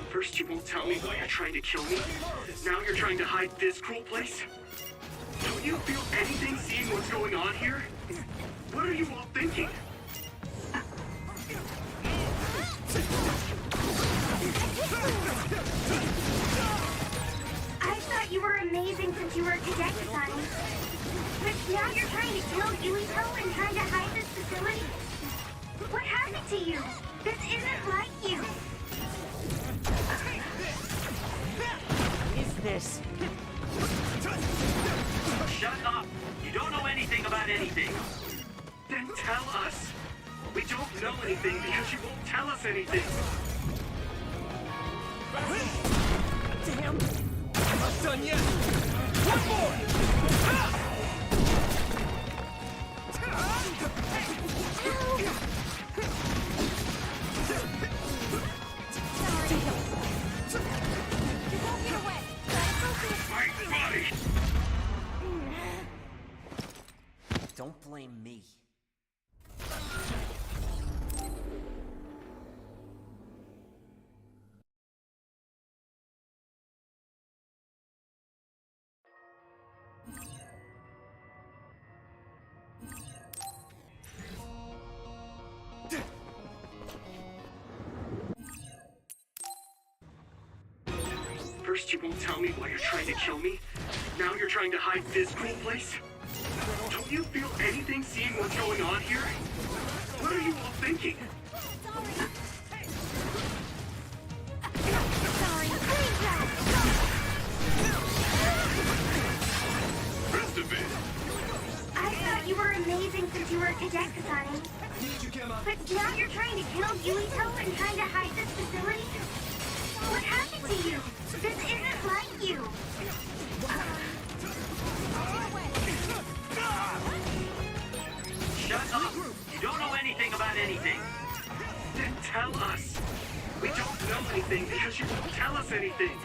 First you won't tell me why you're trying to kill me. Now you're trying to hide this cruel place? Don't you feel anything seeing what's going on here? What are you all thinking? I thought you were amazing since you were a cadet design. But now you're trying to kill Yuito and trying to hide this facility? What happened to you? This isn't like you. Is this? Shut up! You don't know anything about anything. Then tell us. We don't know anything because you won't tell us anything. Damn! I'm not done yet! One more! My body! Don't blame me. First you won't tell me why you're trying to kill me. Now you're trying to hide this cool place? Don't you feel anything seeing what's going on here? What are you all thinking? Rest of it. I thought you were amazing since you were a cadet design. But now you're trying to kill Yuito and trying to hide this facility? What happened to you? This isn't like you. Shut up! You don't know anything about anything. Then tell us. We don't know anything because you won't tell us anything.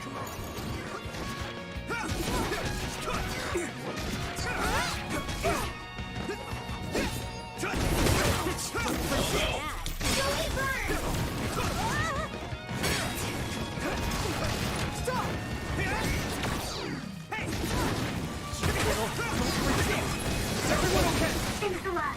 Thanks a lot.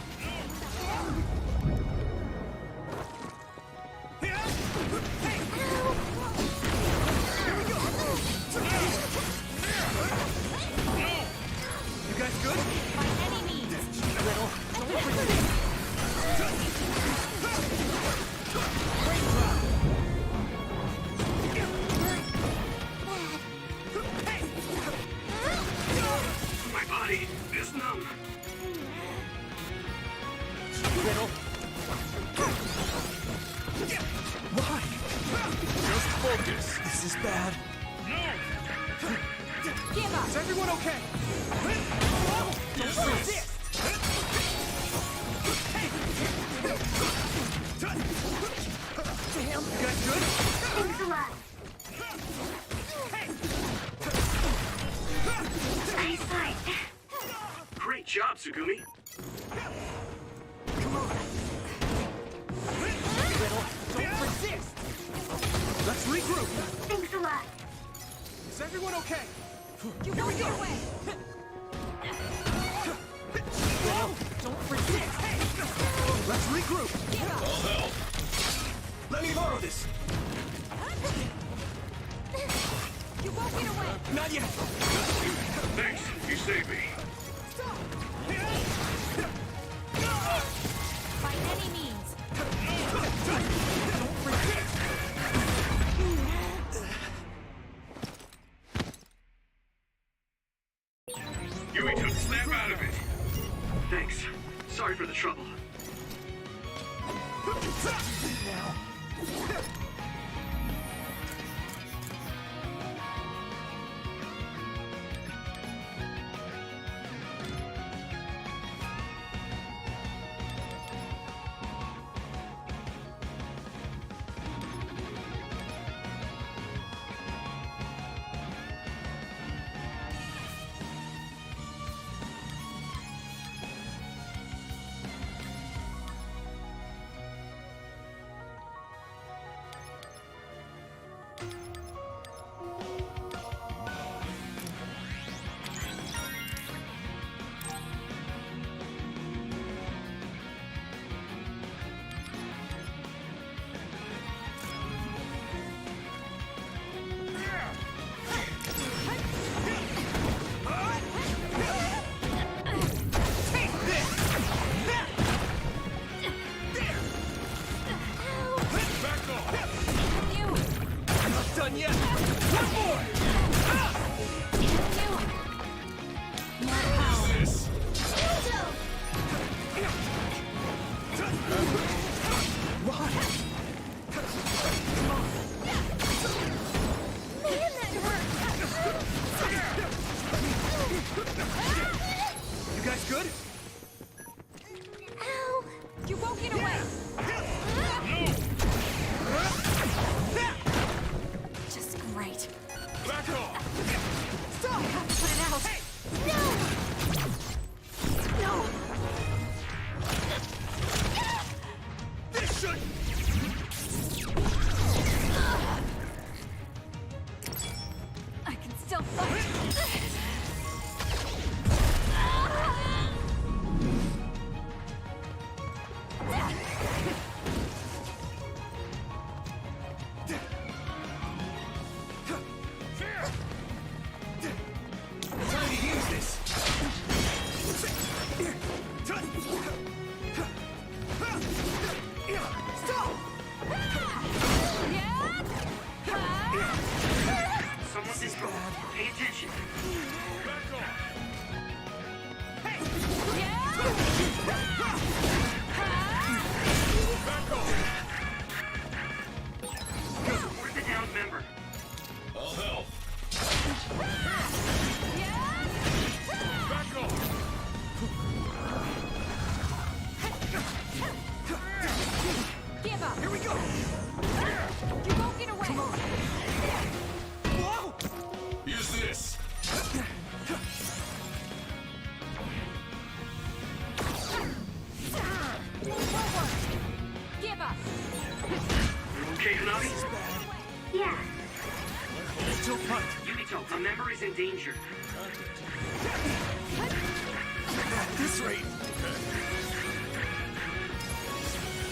You guys good? By any means. Little, don't forget. Great job. My body is numb. Little. Why? Just focus. This is bad. Give up. Is everyone okay? Don't resist. Damn, you guys good? Thanks a lot. Nice fight. Great job, Tsugumi. Come on. Little, don't resist. Let's regroup. Thanks a lot. Is everyone okay? You go your way. Little, don't resist. Let's regroup. I'll help. Let me borrow this. You won't get away. Not yet. Thanks, you saved me. By any means. Don't resist. Yuito, snap out of it. Thanks. Sorry for the trouble. Now. done yet! One more! You guys good? Ow! You won't get away! Just great. Back off! Stop! Plan out! No! No! This should... I can still fight! Time to use this! Stop! Someone's in trouble. Pay attention. Back off! Back off! Support the downed member. I'll help! Back off! Give up! Here we go! You won't get away! Whoa! Use this! Give up! You okay, Hanabi? Yeah. Still punt! Yukito, a member is in danger. At this rate...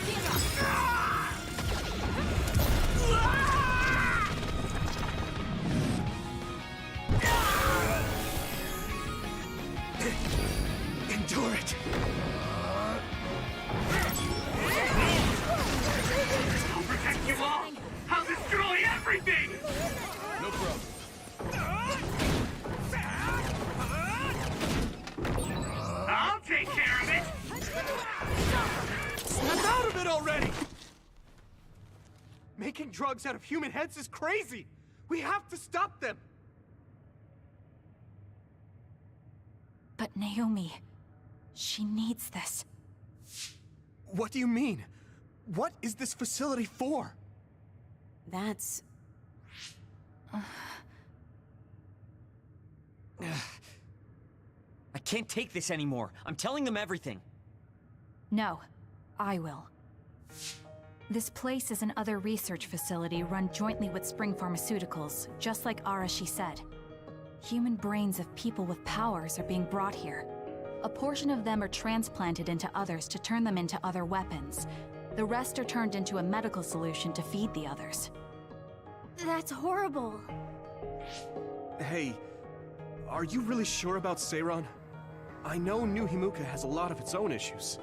Give up! Endure it! I'll protect you all. I'll destroy everything. No problem. I'll take care of it. Snap out of it already! Making drugs out of human heads is crazy! We have to stop them! But Naomi, she needs this. What do you mean? What is this facility for? That's... I can't take this anymore. I'm telling them everything. No, I will. This place is another research facility run jointly with Spring Pharmaceuticals, just like Arashi said. Human brains of people with powers are being brought here. A portion of them are transplanted into others to turn them into other weapons. The rest are turned into a medical solution to feed the others. That's horrible. Hey, are you really sure about Seiron? I know New Himuka has a lot of its own issues.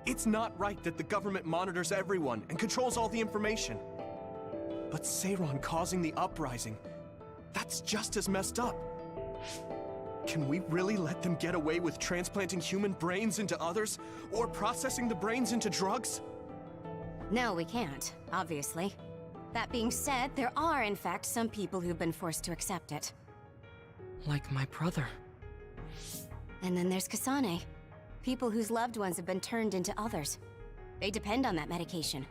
It's not right that the government monitors everyone and controls all the information. But Seiron causing the uprising, that's just as messed up. Can we really let them get away with transplanting human brains into others, or processing the brains into drugs? No, we can't, obviously. That being said, there are, in fact, some people who've been forced to accept it. Like my brother. And then there's Kasane. People whose loved ones have been turned into others. They depend on that medication.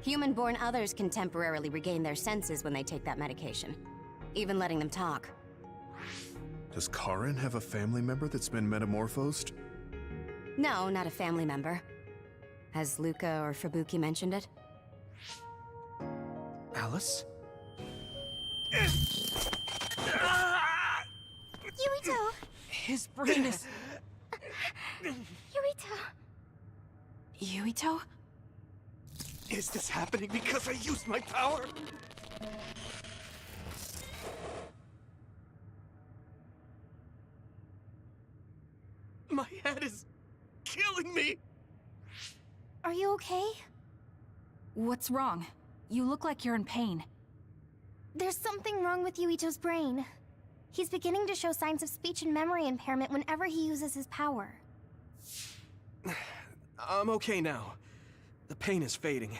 Human-born others can temporarily regain their senses when they take that medication, even letting them talk. Does Karin have a family member that's been metamorphosed? No, not a family member. Has Luca or Fubuki mentioned it? Alice? Yuito! His brain is... Yuito! Yuito? Is this happening because I used my power? My head is killing me! Are you okay? What's wrong? You look like you're in pain. There's something wrong with Yuito's brain. He's beginning to show signs of speech and memory impairment whenever he uses his power. I'm okay now. The pain is fading.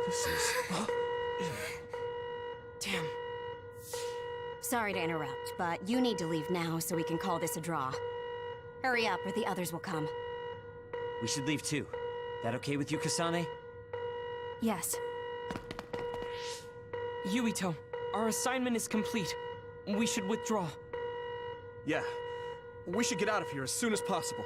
This is... Damn. Sorry to interrupt, but you need to leave now so we can call this a draw. Hurry up or the others will come. We should leave too. That okay with you, Kasane? Yes. Yuito, our assignment is complete. We should withdraw. Yeah. We should get out of here as soon as possible.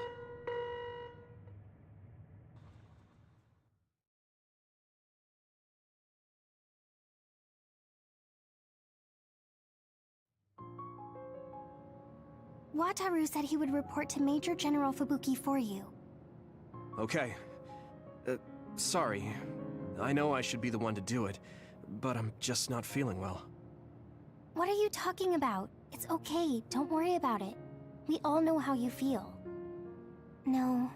Wataru said he would report to Major General Fubuki for you. Okay. Sorry. I know I should be the one to do it, but I'm just not feeling well. What are you talking about? It's okay, don't worry about it. We all know how you feel. No,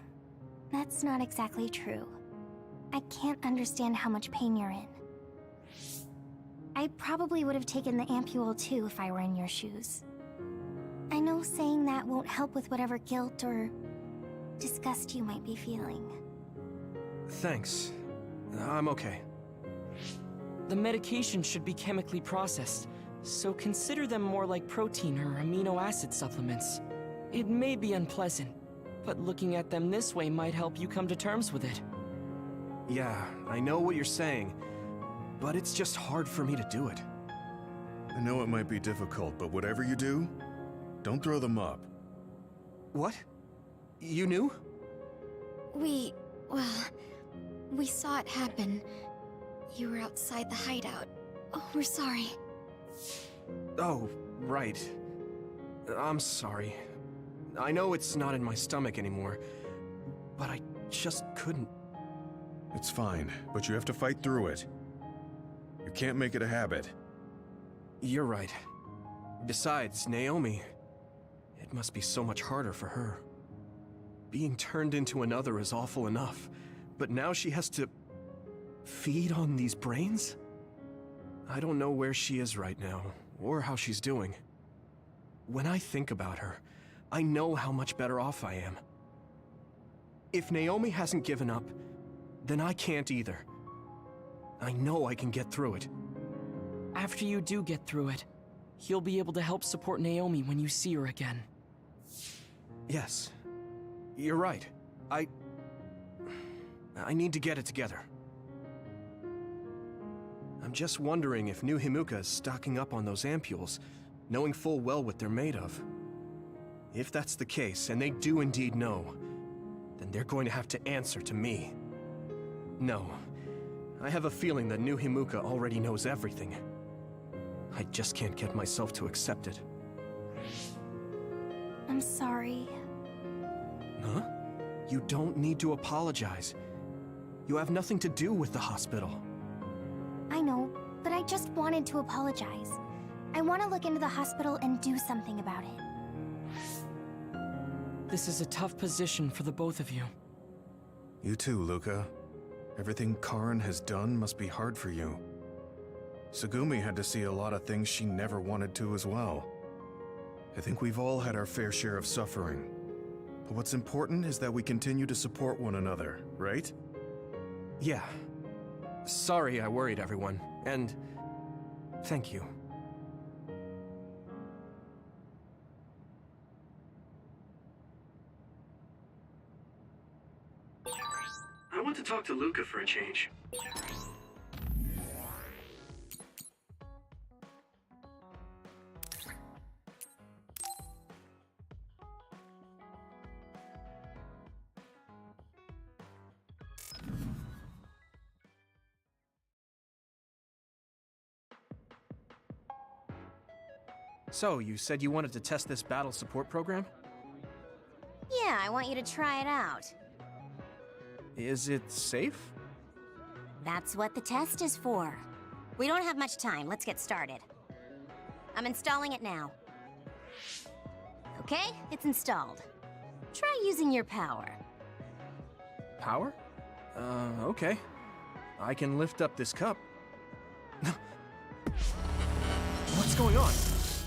that's not exactly true. I can't understand how much pain you're in. I probably would have taken the ampule too if I were in your shoes. I know saying that won't help with whatever guilt or disgust you might be feeling. Thanks. I'm okay. The medication should be chemically processed, so consider them more like protein or amino acid supplements. It may be unpleasant, but looking at them this way might help you come to terms with it. Yeah, I know what you're saying, but it's just hard for me to do it. I know it might be difficult, but whatever you do, don't throw them up. What? You knew? We saw it happen. You were outside the hideout. Oh, we're sorry. Oh, right. I'm sorry. I know it's not in my stomach anymore, but I just couldn't. It's fine, but you have to fight through it. You can't make it a habit. You're right. Besides, Naomi, it must be so much harder for her. Being turned into another is awful enough, but now she has to feed on these brains? I don't know where she is right now, or how she's doing. When I think about her, I know how much better off I am. If Naomi hasn't given up, then I can't either. I know I can get through it. After you do get through it, you'll be able to help support Naomi when you see her again. Yes. You're right. I need to get it together. I'm just wondering if New Himuka is stocking up on those ampules, knowing full well what they're made of. If that's the case, and they do indeed know, then they're going to have to answer to me. No. I have a feeling that New Himuka already knows everything. I just can't get myself to accept it. I'm sorry. Huh? You don't need to apologize. You have nothing to do with the hospital. I know, but I just wanted to apologize. I want to look into the hospital and do something about it. This is a tough position for the both of you. You too, Luca. Everything Karin has done must be hard for you. Tsugumi had to see a lot of things she never wanted to as well. I think we've all had our fair share of suffering. But what's important is that we continue to support one another, right? Yeah. Sorry I worried everyone, and thank you. I want to talk to Luca for a change. So, you said you wanted to test this battle support program? Yeah, I want you to try it out. Is it safe? That's what the test is for. We don't have much time, let's get started. I'm installing it now. Okay, it's installed. Try using your power. Power? Okay. I can lift up this cup. What's going on?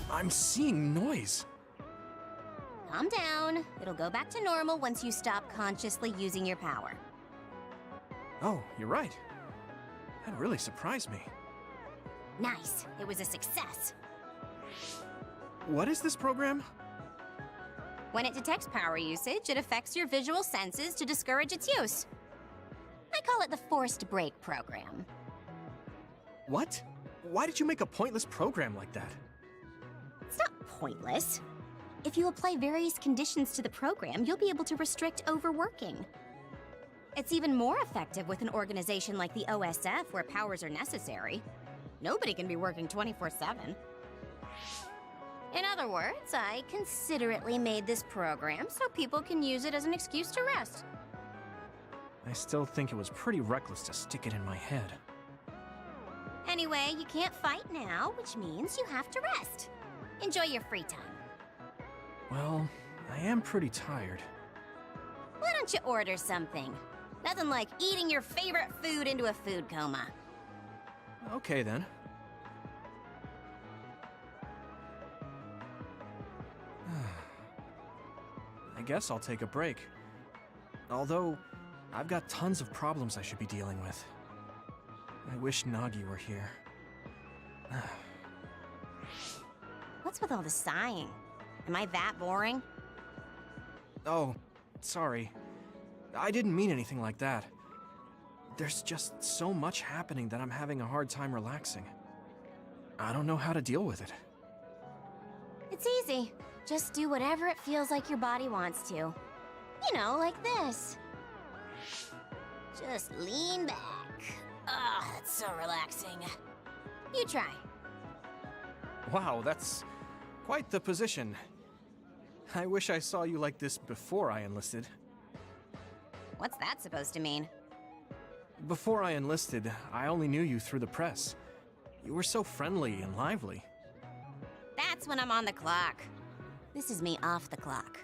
I'm seeing noise. Calm down. It'll go back to normal once you stop consciously using your power. Oh, you're right. That really surprised me. Nice. It was a success. What is this program? When it detects power usage, it affects your visual senses to discourage its use. I call it the forced break program. What? Why did you make a pointless program like that? It's not pointless. If you apply various conditions to the program, you'll be able to restrict overworking. It's even more effective with an organization like the OSF where powers are necessary. Nobody can be working 24/7. In other words, I considerately made this program so people can use it as an excuse to rest. I still think it was pretty reckless to stick it in my head. Anyway, you can't fight now, which means you have to rest. Enjoy your free time. Well, I am pretty tired. Why don't you order something? Nothing like eating your favorite food into a food coma. Okay then. I guess I'll take a break. Although, I've got tons of problems I should be dealing with. I wish Nagi were here. What's with all the sighing? Am I that boring? Oh, sorry. I didn't mean anything like that. There's just so much happening that I'm having a hard time relaxing. I don't know how to deal with it. It's easy. Just do whatever it feels like your body wants to. You know, like this. Just lean back. Ah, that's so relaxing. You try. Wow, that's quite the position. I wish I saw you like this before I enlisted. What's that supposed to mean? Before I enlisted, I only knew you through the press. You were so friendly and lively. That's when I'm on the clock. This is me off the clock.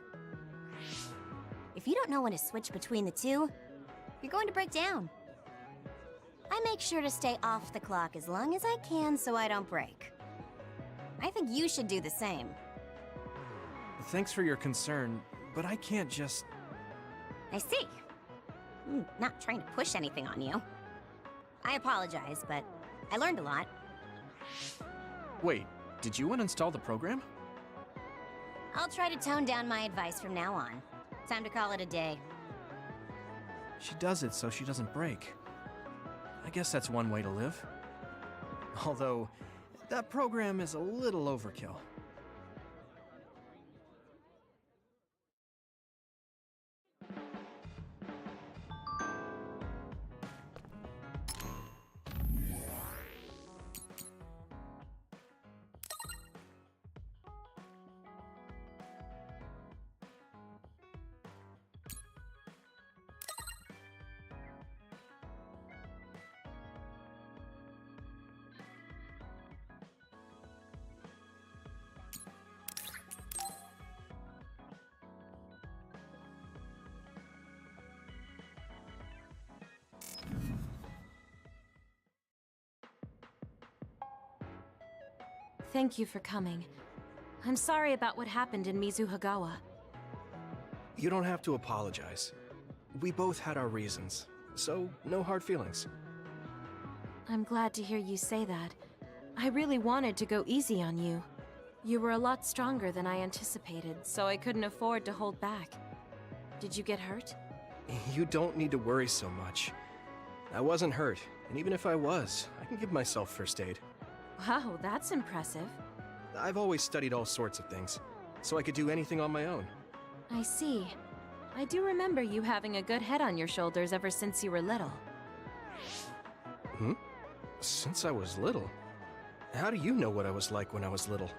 If you don't know when to switch between the two, you're going to break down. I make sure to stay off the clock as long as I can so I don't break. I think you should do the same. Thanks for your concern, but I can't just... I see. I'm not trying to push anything on you. I apologize, but I learned a lot. Wait, did you uninstall the program? I'll try to tone down my advice from now on. Time to call it a day. She does it so she doesn't break. I guess that's one way to live. Although, that program is a little overkill. Thank you for coming. I'm sorry about what happened in Mizuhagawa. You don't have to apologize. We both had our reasons, so no hard feelings. I'm glad to hear you say that. I really wanted to go easy on you. You were a lot stronger than I anticipated, so I couldn't afford to hold back. Did you get hurt? You don't need to worry so much. I wasn't hurt, and even if I was, I can give myself first aid. Wow, that's impressive. I've always studied all sorts of things, so I could do anything on my own. I see. I do remember you having a good head on your shoulders ever since you were little. Since I was little? How do you know what I was like when I was little?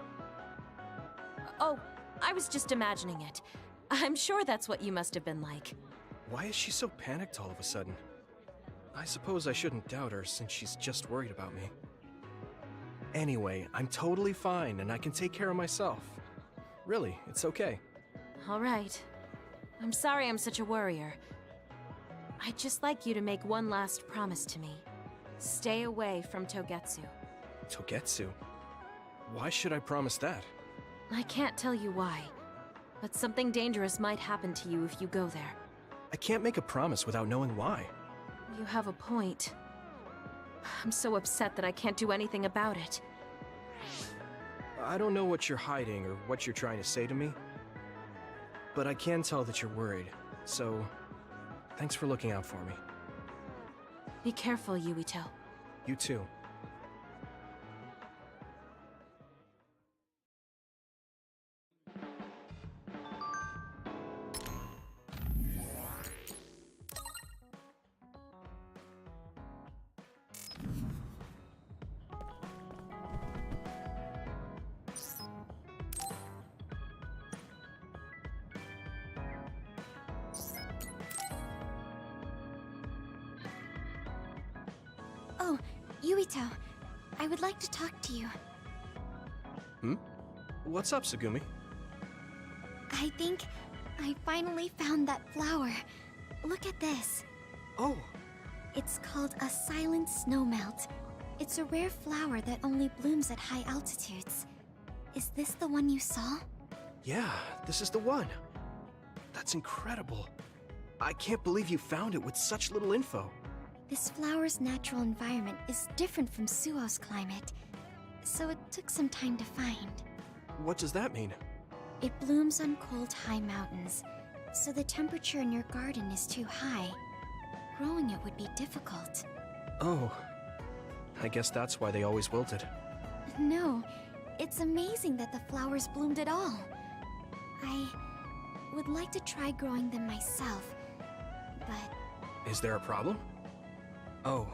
Oh, I was just imagining it. I'm sure that's what you must have been like. Why is she so panicked all of a sudden? I suppose I shouldn't doubt her since she's just worried about me. Anyway, I'm totally fine and I can take care of myself. Really, it's okay. All right. I'm sorry I'm such a worrier. I'd just like you to make one last promise to me. Stay away from Togetsu. Togetsu? Why should I promise that? I can't tell you why, but something dangerous might happen to you if you go there. I can't make a promise without knowing why. You have a point. I'm so upset that I can't do anything about it. I don't know what you're hiding or what you're trying to say to me, but I can tell that you're worried, so thanks for looking out for me. Be careful, Yuito. You too. Oh, Yuito. I would like to talk to you. What's up, Tsugumi? I think I finally found that flower. Look at this. Oh, It's called a silent snowmelt. It's a rare flower that only blooms at high altitudes. Is this the one you saw? yeah, this is the one. That's incredible. I can't believe you found it with such little info. This flower's natural environment is different from Suo's climate, so it took some time to find. What does that mean? It blooms on cold, high mountains, so the temperature in your garden is too high. Growing it would be difficult. Oh, I guess that's why they always wilted. No, it's amazing that the flowers bloomed at all. I would like to try growing them myself, but Is there a problem? Oh,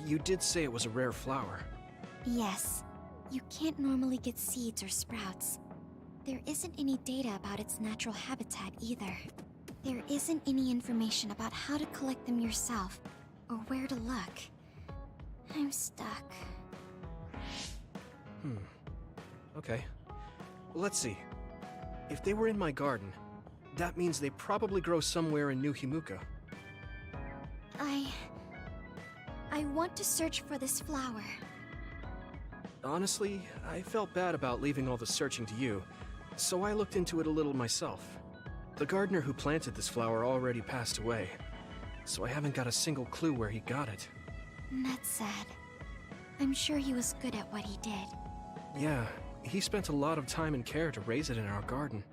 you did say it was a rare flower. yes, you can't normally get seeds or sprouts. There isn't any data about its natural habitat either. There isn't any information about how to collect them yourself, or where to look. I'm stuck. Okay. Let's see. If they were in my garden, that means they probably grow somewhere in New Himuka. I want to search for this flower. Honestly, I felt bad about leaving all the searching to you, so I looked into it a little myself. The gardener who planted this flower already passed away, so I haven't got a single clue where he got it. That's sad. I'm sure he was good at what he did. Yeah, he spent a lot of time and care to raise it in our garden.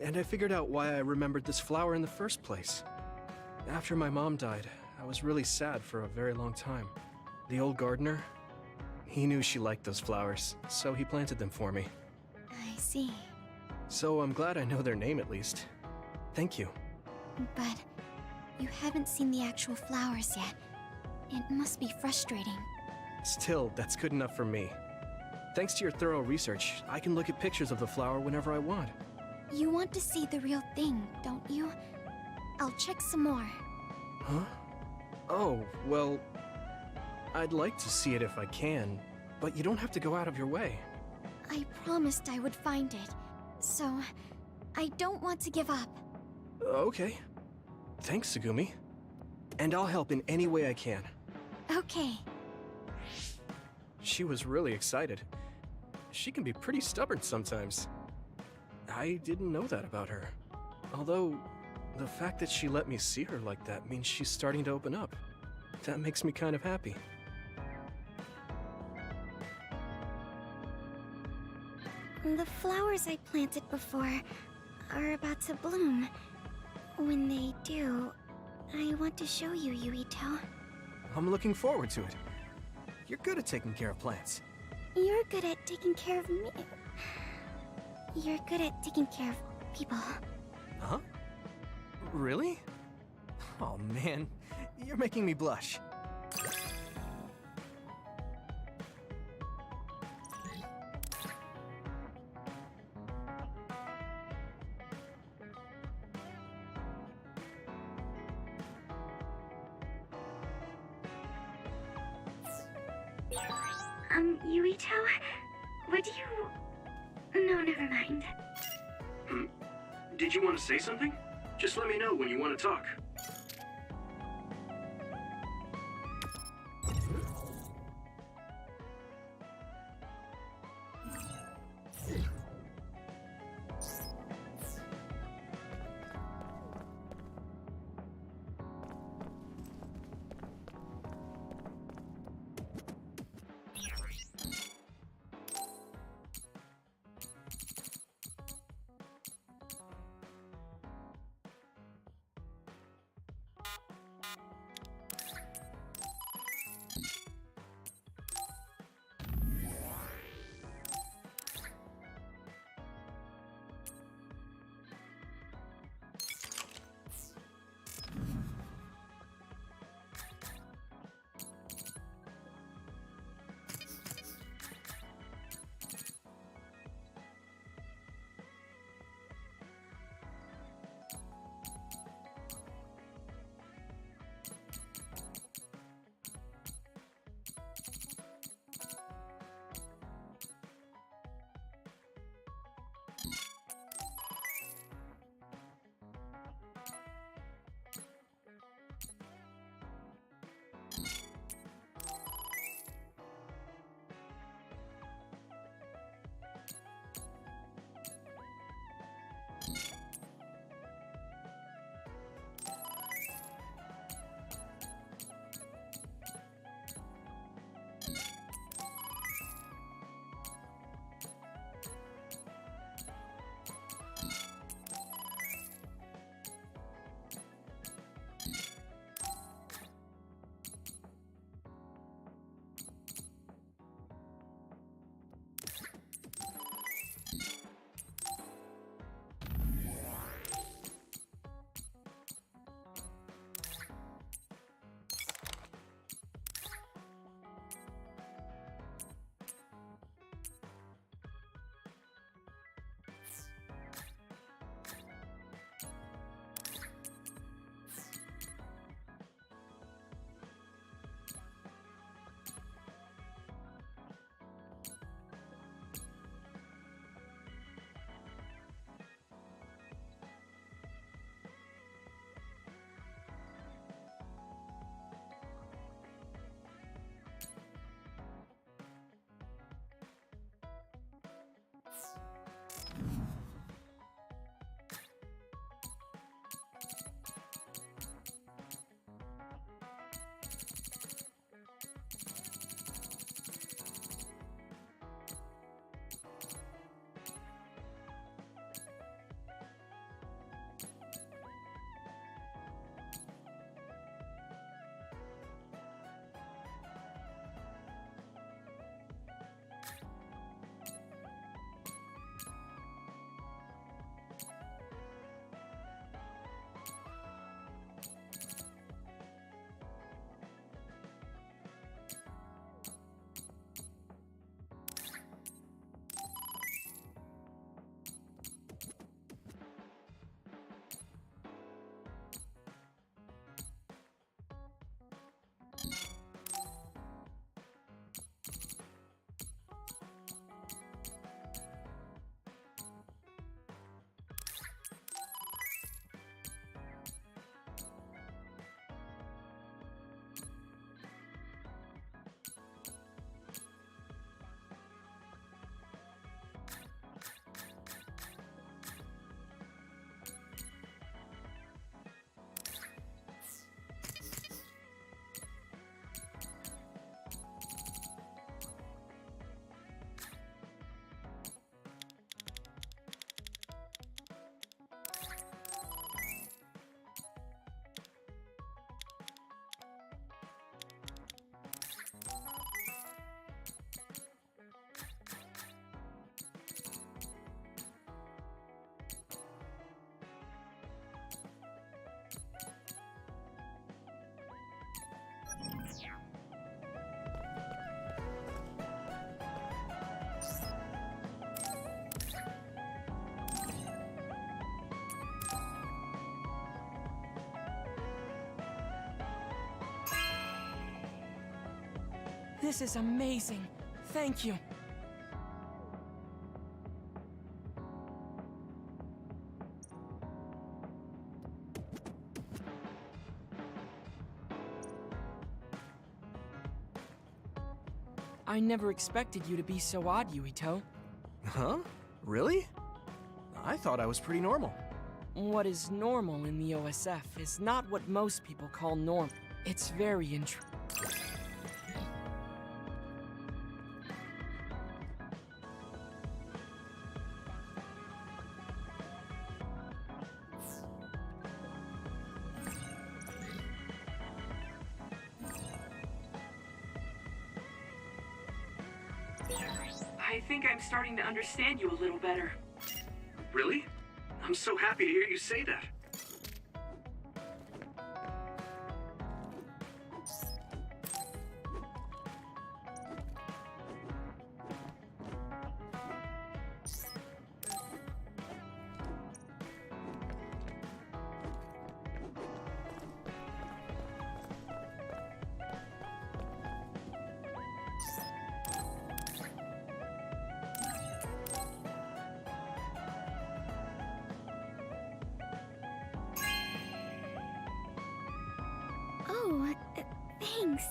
And I figured out why I remembered this flower in the first place. After my mom died, I was really sad for a very long time. The old gardener, he knew she liked those flowers, so he planted them for me. I see. So I'm glad I know their name at least. Thank you. But you haven't seen the actual flowers yet. It must be frustrating. Still, that's good enough for me. Thanks to your thorough research, I can look at pictures of the flower whenever I want. You want to see the real thing, don't you? I'll check some more. Huh? Oh, well, I'd like to see it if I can, but you don't have to go out of your way. I promised I would find it, so I don't want to give up. Okay. Thanks, Tsugumi. And I'll help in any way I can. Okay. She was really excited. She can be pretty stubborn sometimes. I didn't know that about her. Although, the fact that she let me see her like that means she's starting to open up. That makes me kind of happy. The flowers I planted before are about to bloom. When they do, I want to show you, Yuito. I'm looking forward to it. You're good at taking care of plants. You're good at taking care of me. You're good at taking care of people. Huh? Really? Oh man, you're making me blush. Yuito, would you... No, never mind. Did you want to say something? Just let me know when you want to talk. This is amazing. Thank you. I never expected you to be so odd, Yuito. Huh? Really? I thought I was pretty normal. What is normal in the OSF is not what most people call norm. It's very interesting. I think I'm starting to understand you a little better. Really? I'm so happy to hear you say that. Oh, thanks.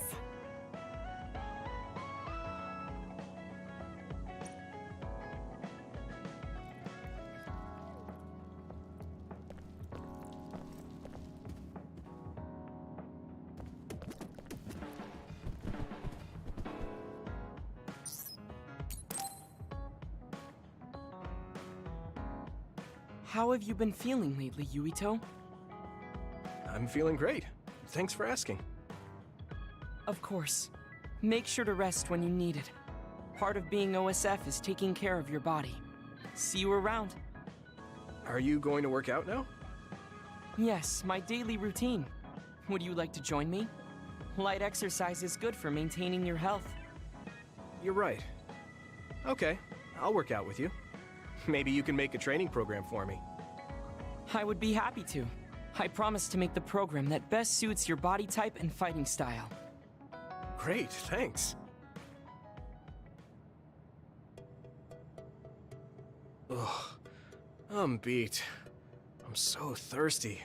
How have you been feeling lately, Yuito? I'm feeling great. Thanks for asking. Of course. Make sure to rest when you need it. Part of being OSF is taking care of your body. See you around. Are you going to work out now? Yes, my daily routine. Would you like to join me? Light exercise is good for maintaining your health. You're right. Okay, I'll work out with you. Maybe you can make a training program for me. I would be happy to. I promise to make the program that best suits your body type and fighting style. Great, thanks. Ugh, I'm beat. I'm so thirsty.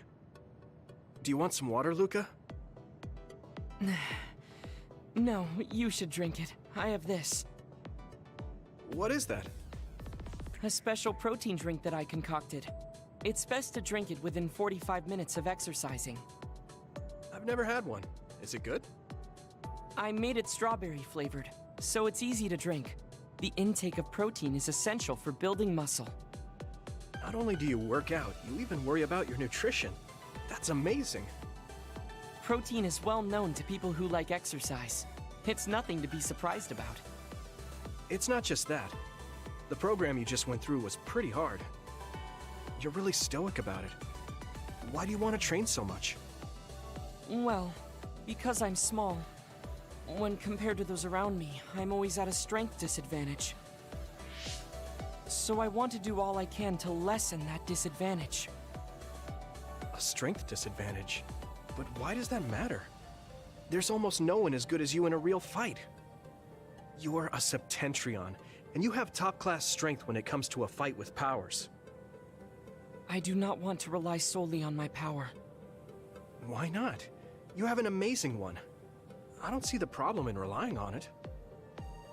Do you want some water, Luca? No, you should drink it. I have this. What is that? A special protein drink that I concocted. It's best to drink it within 45 minutes of exercising. I've never had one. Is it good? I made it strawberry flavored, so it's easy to drink. The intake of protein is essential for building muscle. Not only do you work out, you even worry about your nutrition. That's amazing. Protein is well known to people who like exercise. It's nothing to be surprised about. It's not just that. The program you just went through was pretty hard. You're really stoic about it. Why do you want to train so much? Well, because I'm small. When compared to those around me, I'm always at a strength disadvantage. So I want to do all I can to lessen that disadvantage. A strength disadvantage? But why does that matter? There's almost no one as good as you in a real fight. You are a Septentrion, and you have top-class strength when it comes to a fight with powers. I do not want to rely solely on my power. Why not? You have an amazing one. I don't see the problem in relying on it.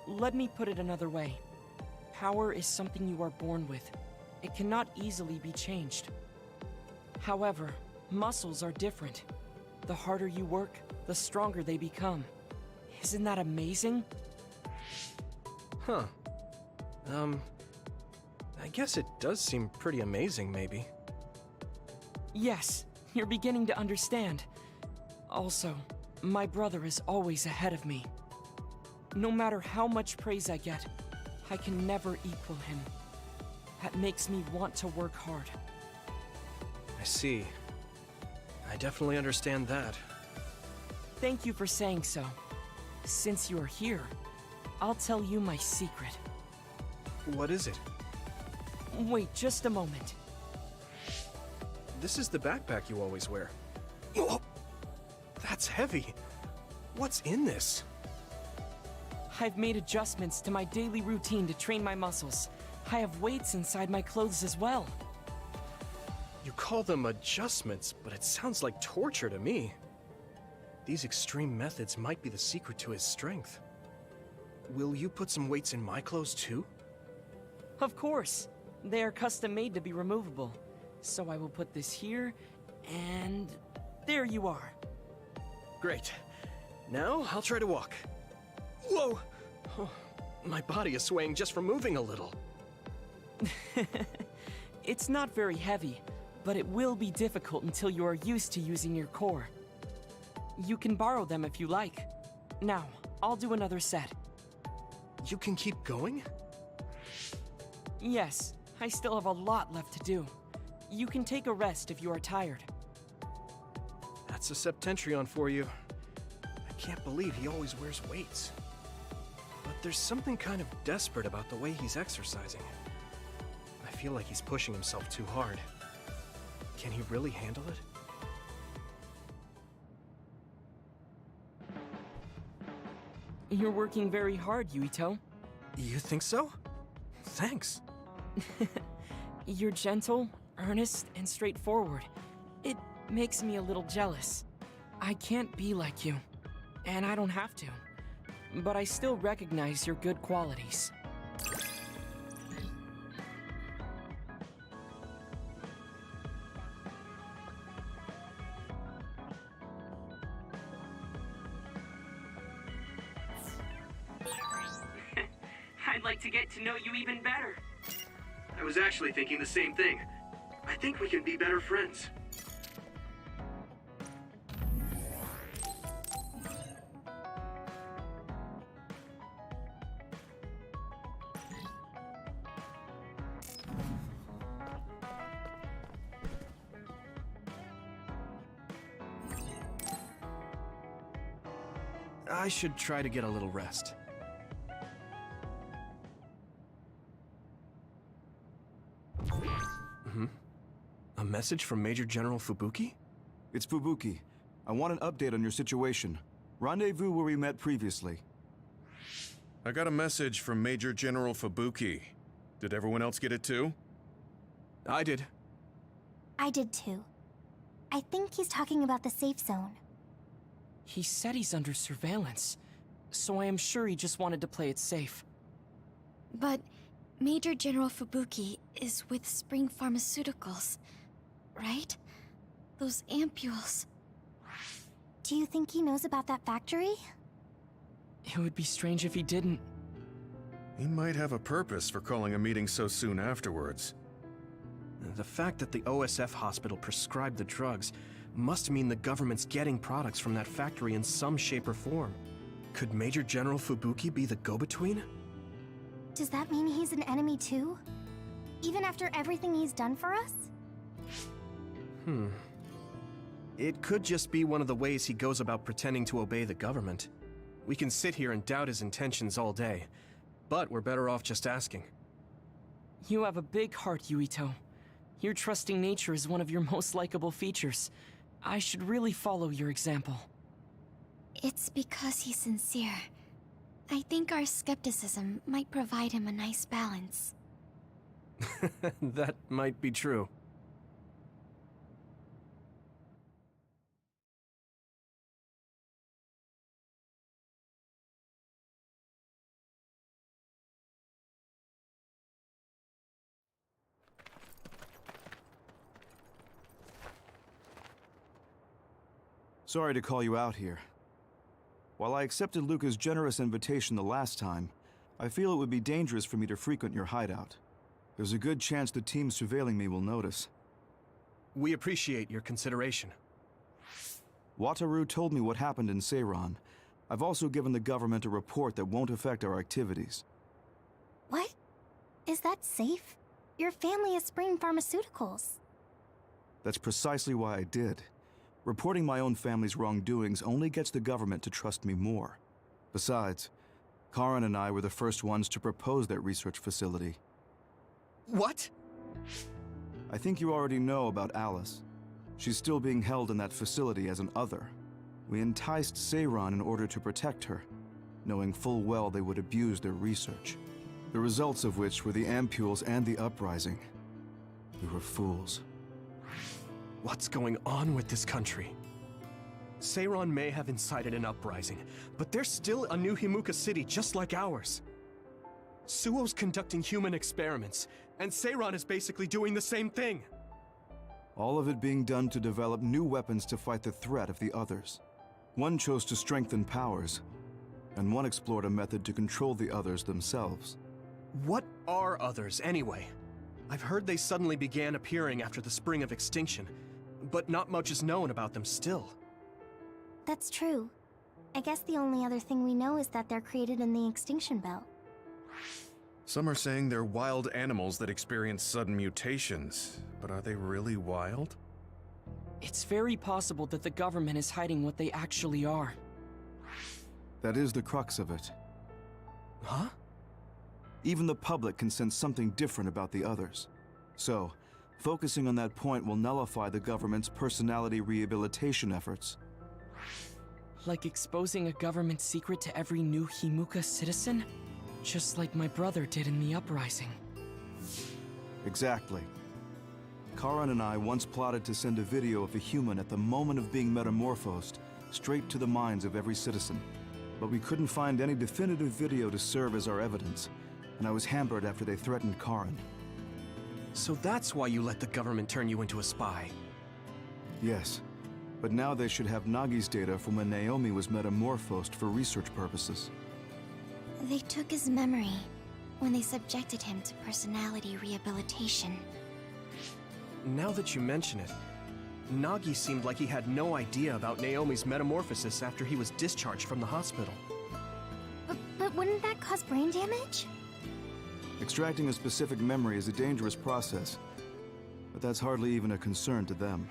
Let me put it another way. Power is something you are born with. It cannot easily be changed. However, muscles are different. The harder you work, the stronger they become. Isn't that amazing? Huh. I guess it does seem pretty amazing, maybe. Yes, you're beginning to understand. Also, my brother is always ahead of me. No matter how much praise I get, I can never equal him. That makes me want to work hard. I see. I definitely understand that. Thank you for saying so. Since you are here, I'll tell you my secret. What is it? Wait just a moment. This is the backpack you always wear. Oh, that's heavy. What's in this? I've made adjustments to my daily routine to train my muscles. I have weights inside my clothes as well. You call them adjustments, but it sounds like torture to me. These extreme methods might be the secret to his strength. will you put some weights in my clothes too? Of course. They are custom made to be removable. So I will put this here, and there you are. Great. Now I'll try to walk. Whoa! Oh, my body is swaying just from moving a little. It's not very heavy, but it will be difficult until you are used to using your core. You can borrow them if you like. Now, I'll do another set. You can keep going? Yes, I still have a lot left to do. You can take a rest if you are tired. That's a Septentrion for you. I can't believe he always wears weights. But there's something kind of desperate about the way he's exercising. I feel like he's pushing himself too hard. Can he really handle it? You're working very hard, Yuito. You think so? Thanks. You're gentle, earnest, and straightforward. It makes me a little jealous. I can't be like you, and I don't have to. But I still recognize your good qualities. I'd like to get to know you even better. I was actually thinking the same thing. I think we can be better friends. I should try to get a little rest. A message from Major General Fubuki? It's Fubuki. I want an update on your situation. Rendezvous where we met previously. I got a message from Major General Fubuki. Did everyone else get it too? I did. I did too. I think he's talking about the safe zone. He said he's under surveillance, so I am sure he just wanted to play it safe. But Major General Fubuki is with Spring Pharmaceuticals, right? Those ampules. Do you think he knows about that factory? It would be strange if he didn't. He might have a purpose for calling a meeting so soon afterwards. The fact that the OSF hospital prescribed the drugs must mean the government's getting products from that factory in some shape or form. Could Major General Fubuki be the go-between? Does that mean he's an enemy too? Even after everything he's done for us? It could just be one of the ways he goes about pretending to obey the government. We can sit here and doubt his intentions all day, but we're better off just asking. You have a big heart, Yuito. Your trusting nature is one of your most likable features. I should really follow your example. It's because he's sincere. I think our skepticism might provide him a nice balance. That might be true. Sorry to call you out here. While I accepted Luca's generous invitation the last time, I feel it would be dangerous for me to frequent your hideout. There's a good chance the team surveilling me will notice. We appreciate your consideration. Wataru told me what happened in Seiran. I've also given the government a report that won't affect our activities. What? Is that safe? Your family is Spring Pharmaceuticals. That's precisely why I did. Reporting my own family's wrongdoings only gets the government to trust me more. Besides, Karen and I were the first ones to propose that research facility. What? I think you already know about Alice. She's still being held in that facility as an other. We enticed Seiran in order to protect her, knowing full well they would abuse their research. The results of which were the ampules and the uprising. We were fools. What's going on with this country? Seiron may have incited an uprising, but there's still a new Himuka city just like ours. Suo's conducting human experiments, and Seiron is basically doing the same thing. All of it being done to develop new weapons to fight the threat of the others. One chose to strengthen powers, and one explored a method to control the others themselves. What are others, anyway? I've heard they suddenly began appearing after the Spring of Extinction, but not much is known about them still. That's true. I guess the only other thing we know is that they're created in the Extinction Belt. Some are saying they're wild animals that experience sudden mutations, but are they really wild? It's very possible that the government is hiding what they actually are. That is the crux of it. Huh? Even the public can sense something different about the others. So, focusing on that point will nullify the government's personality rehabilitation efforts. Like exposing a government secret to every new Himuka citizen? Just like my brother did in the uprising. Exactly. Karan and I once plotted to send a video of a human at the moment of being metamorphosed straight to the minds of every citizen. But we couldn't find any definitive video to serve as our evidence, and I was hampered after they threatened Karan. So that's why you let the government turn you into a spy? Yes, but now they should have Nagi's data from when Naomi was metamorphosed for research purposes. They took his memory when they subjected him to personality rehabilitation. Now that you mention it, Nagi seemed like he had no idea about Naomi's metamorphosis after he was discharged from the hospital. But wouldn't that cause brain damage? Extracting a specific memory is a dangerous process, but that's hardly even a concern to them.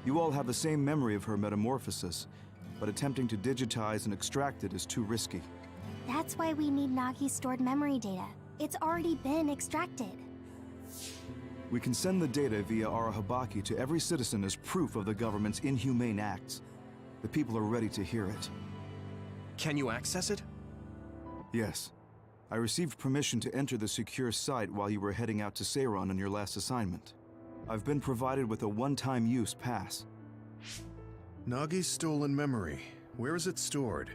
You all have the same memory of her metamorphosis, but attempting to digitize and extract it is too risky. That's why we need Nagi's stored memory data. It's already been extracted. We can send the data via Arahabaki to every citizen as proof of the government's inhumane acts. The people are ready to hear it. Can you access it? Yes. I received permission to enter the secure site while you were heading out to Seiron on your last assignment. I've been provided with a one-time use pass. Nagi's stolen memory. Where is it stored?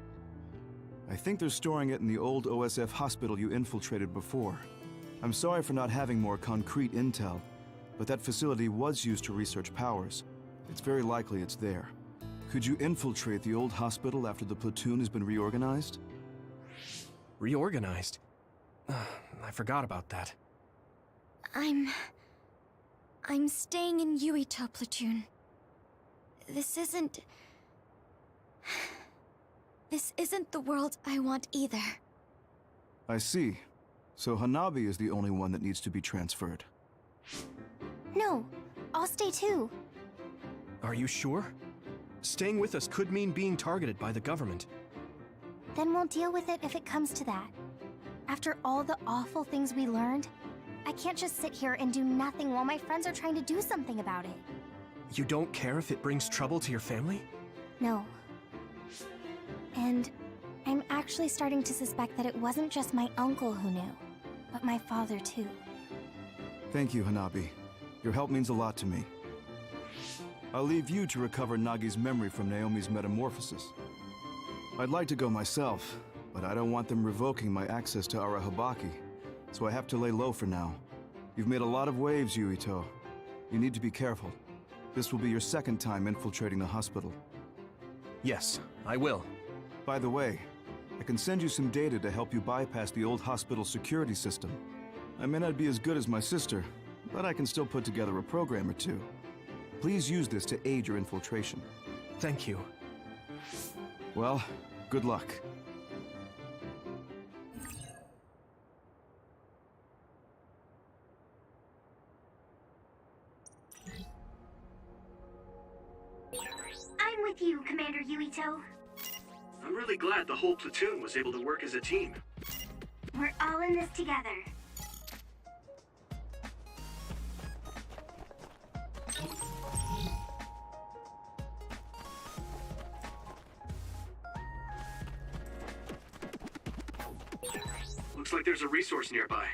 I think they're storing it in the old OSF hospital you infiltrated before. I'm sorry for not having more concrete intel, but that facility was used to research powers. It's very likely it's there. Could you infiltrate the old hospital after the platoon has been reorganized? Reorganized? I forgot about that. I'm staying in Yuito platoon. This isn't the world I want either. I see. So Hanabi is the only one that needs to be transferred. No, I'll stay too. Are you sure? Staying with us could mean being targeted by the government. Then we'll deal with it if it comes to that. After all the awful things we learned, I can't just sit here and do nothing while my friends are trying to do something about it. You don't care if it brings trouble to your family? No. And I'm actually starting to suspect that it wasn't just my uncle who knew, but my father too. Thank you, Hanabi. Your help means a lot to me. I'll leave you to recover Nagi's memory from Naomi's metamorphosis. I'd like to go myself, but I don't want them revoking my access to Arahabaki, so I have to lay low for now. You've made a lot of waves, Yuito. You need to be careful. This will be your second time infiltrating the hospital. Yes, I will. By the way, I can send you some data to help you bypass the old hospital security system. I may not be as good as my sister, but I can still put together a program or two. Please use this to aid your infiltration. Thank you. Well, good luck. I'm with you, Commander Yuito. I'm really glad the whole platoon was able to work as a team. We're all in this together. Looks like there's a resource nearby.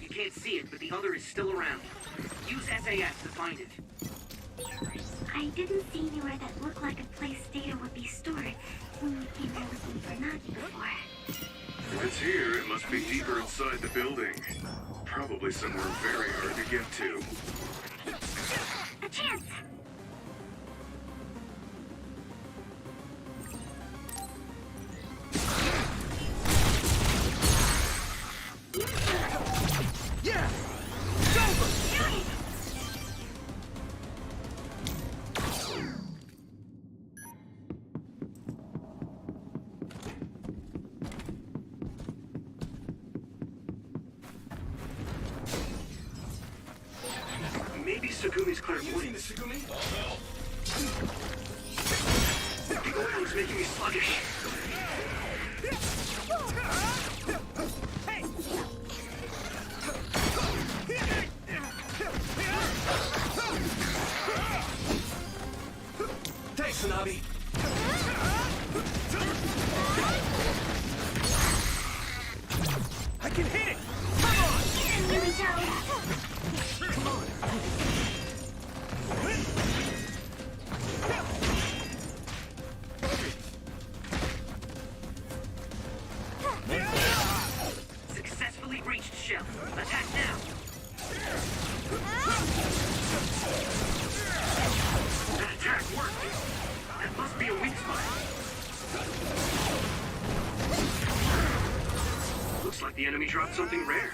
You can't see it, but the other is still around. Use SAS to find it. I didn't see anywhere that looked like a place data would be stored when we came here looking for Nagi before. If it's here, it must be deeper inside the building. Probably somewhere very hard to get to. A chance! Yeah! It's over! Maybe Segumi's clairvoyant. Segumi? The oil's making me sluggish. Thanks, Hanabi. I can hit it! Come on! Here we go! Come on! Successfully breached shell. Attack now. That attack worked. That must be a weak spot. Looks like the enemy dropped something rare.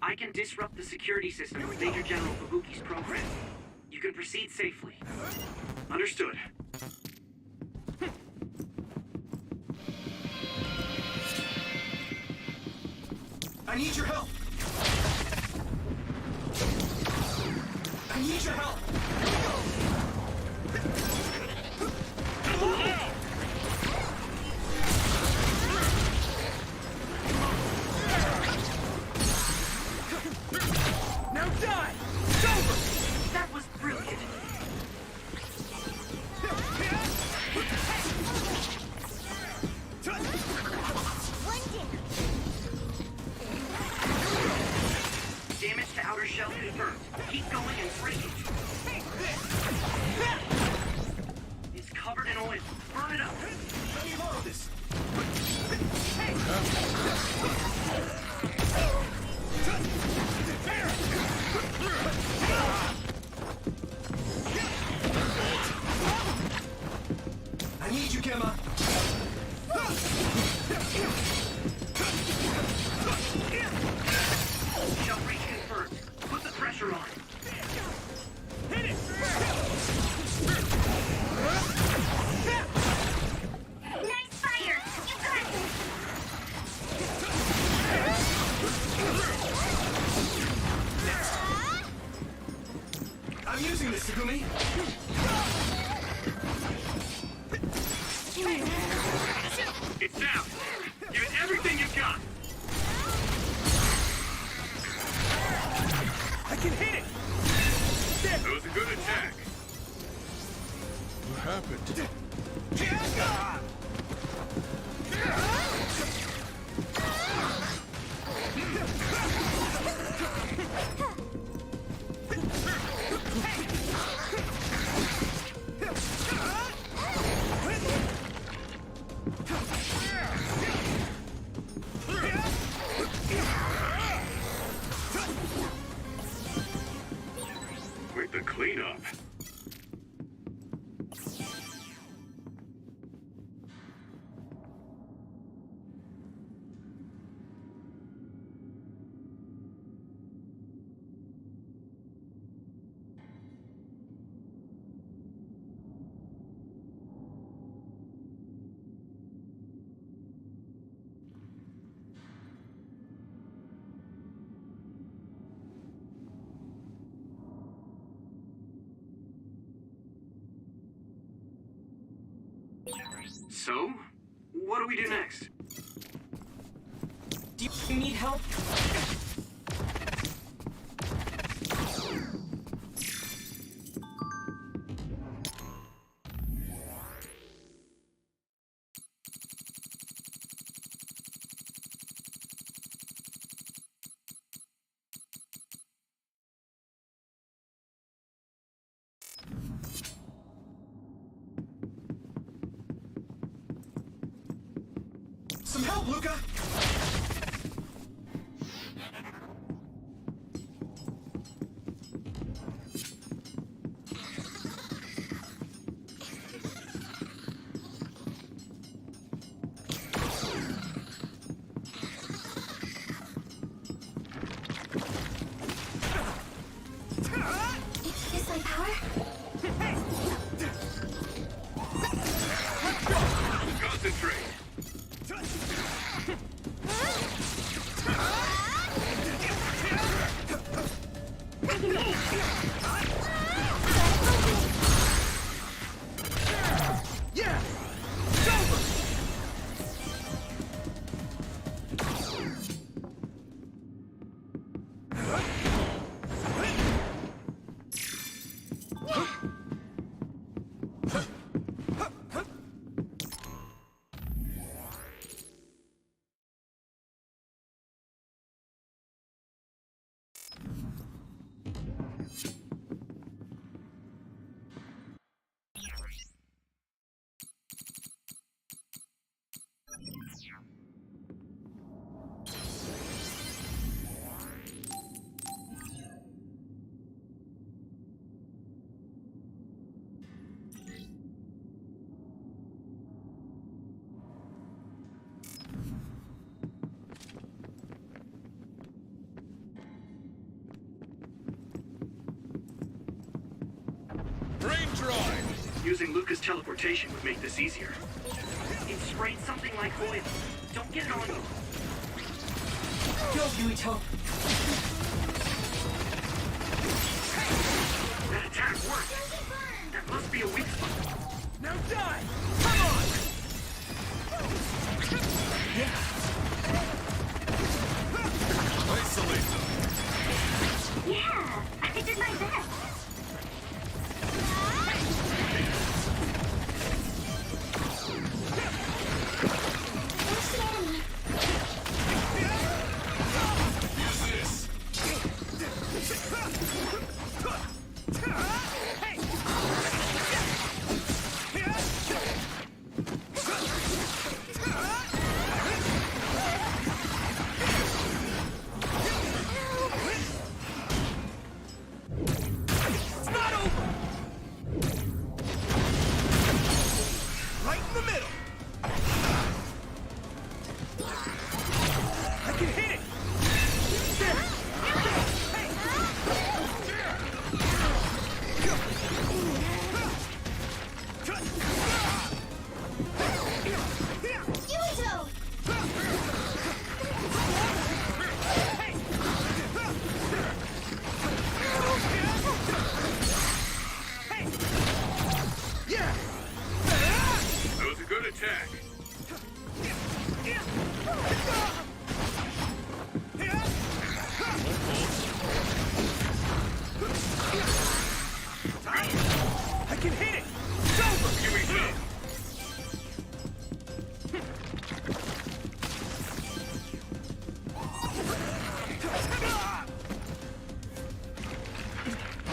I can disrupt the security system of Major General Fubuki's program. You can proceed safely. Understood. I need your help! I need your help! Now die! It's over! That was brilliant! Damage to outer shell confirmed. Keep going and break it. It's covered in oil. Burn it up. Let me borrow this. I need you, Gemma. Shell breach confirmed. Put the pressure on. Hit it! Nice fire! You got it! I'm using this, Segumi. happened? Quite the cleanup. So, what do we do next? Do you need help? Some help, Luca! Is my power? Concentrate. Yeah! Brain drive! Using Luca's teleportation would make this easier. It sprayed something like oil. Don't get it on you. Go, Yuito! That attack worked. That must be a weak spot. Now die! Come on! Isolate them! Yeah, I did my best. Where's the enemy? Use this!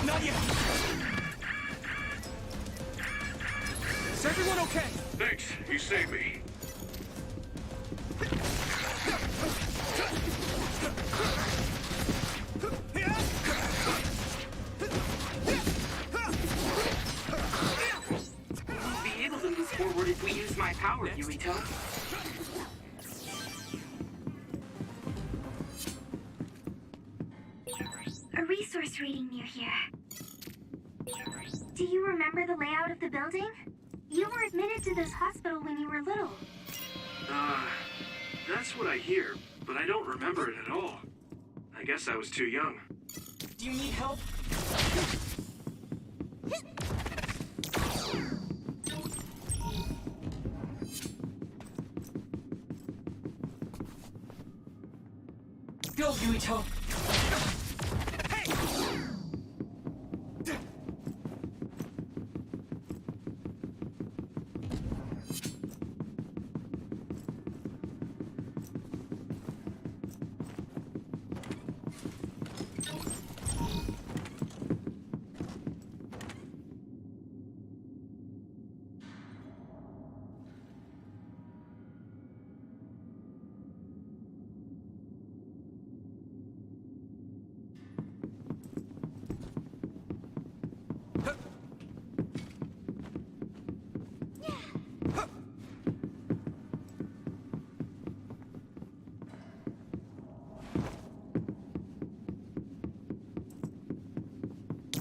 Not yet. Is everyone okay? Thanks, you saved me. We'll be able to move forward if we use my power, Yuito. A resource reading near here. Do you remember the layout of the building? You were admitted to this hospital when you were little. That's what I hear, but I don't remember it at all. I guess I was too young. Do you need help? Go, Yuito!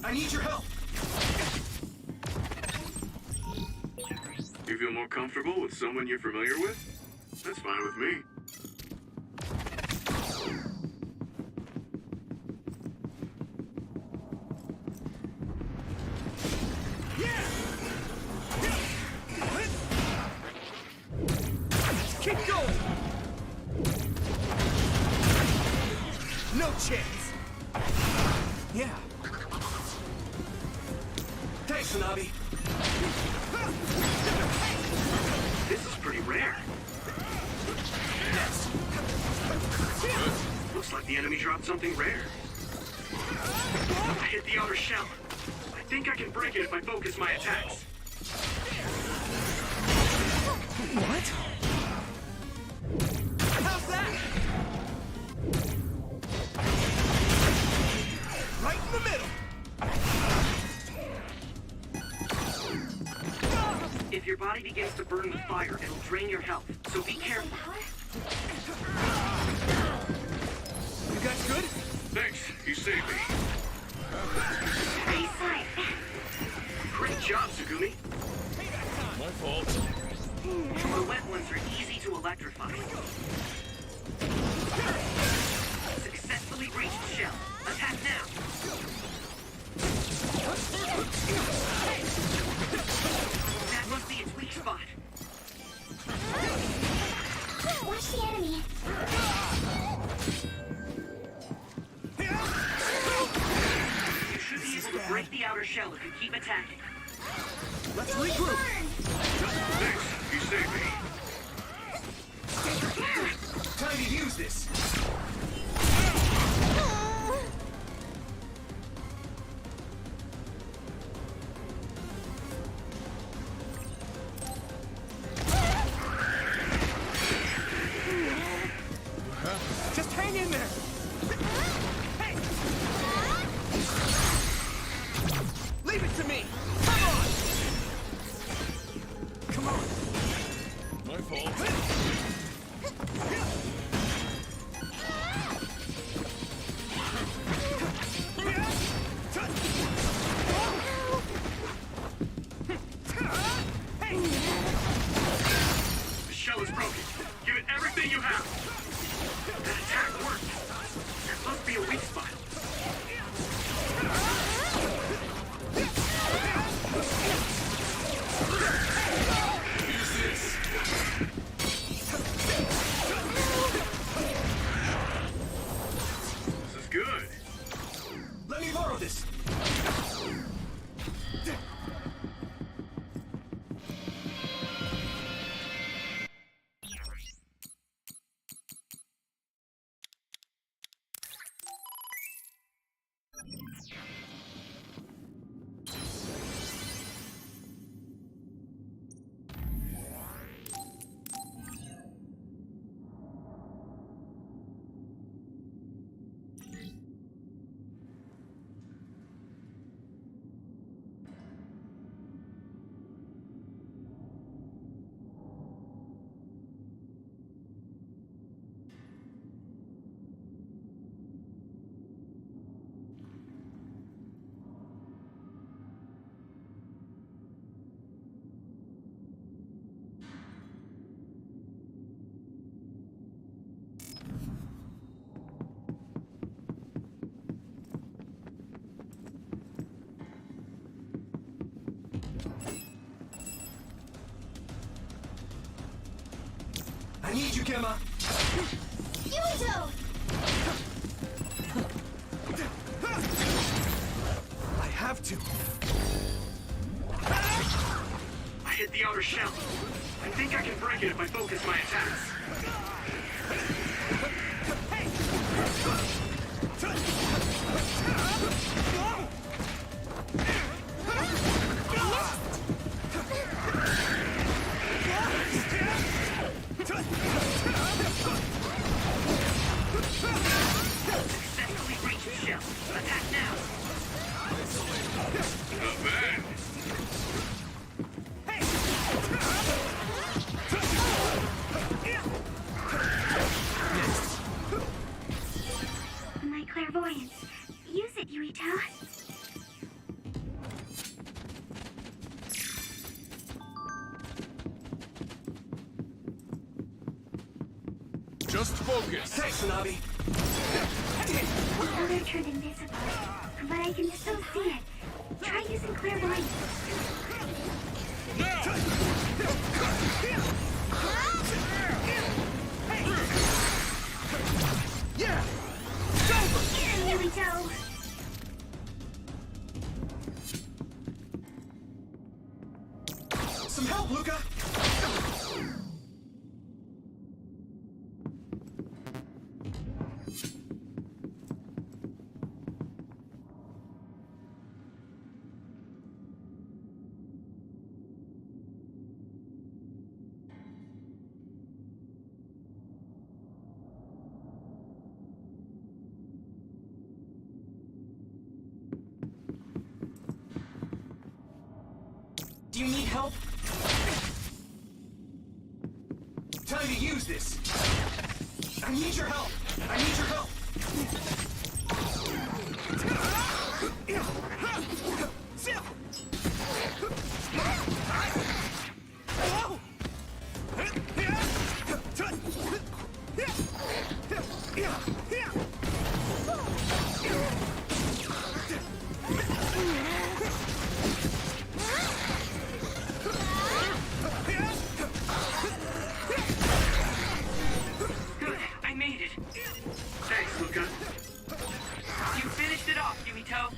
I need your help. You feel more comfortable with someone you're familiar with? That's fine with me. Keep going. No chance. Yeah. Thanks, Hanabi. This is pretty rare. Next. Looks like the enemy dropped something rare. I hit the outer shell. I think I can break it if I focus my attacks. What? How's that? Right in the middle. If your body begins to burn with fire, it'll drain your health, so be careful. You guys good? Thanks, you saved me. Stay safe. Great job, Tsugumi. My fault. The wet ones are easy to electrify. Successfully breached the shell. Attack now. That must be its weak spot. Watch the enemy. You should be able to break the outer shell if you keep attacking. Let's regroup. Thanks, you saved me. Time to use this. Just hang in there. Hey! Leave it to me. Come on. Come on. My fault. Gemma! Yuito! I have to! I hit the outer shell. I think I can break it if I focus my attacks. Successfully reached the shell. Attack now. Not bad. My clairvoyance. Use it, Yuito. Just focus. Thanks, Nabi! Now they're turned invisible, but I can still see it. Try using clairvoyance. Yeah! Get him, Yuito! Some help, Luca! Do you need help? Time to use this! I need your help! I need your help! Good, I made it. Thanks, Luca. You finished it off, Yuito.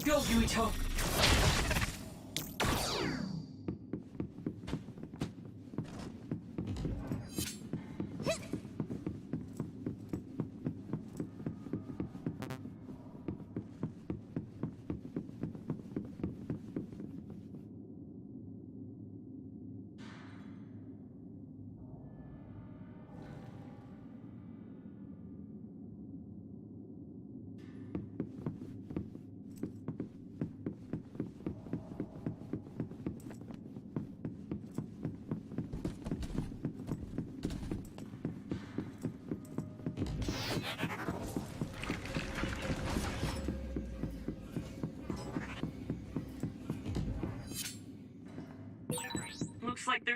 Go, Yuito!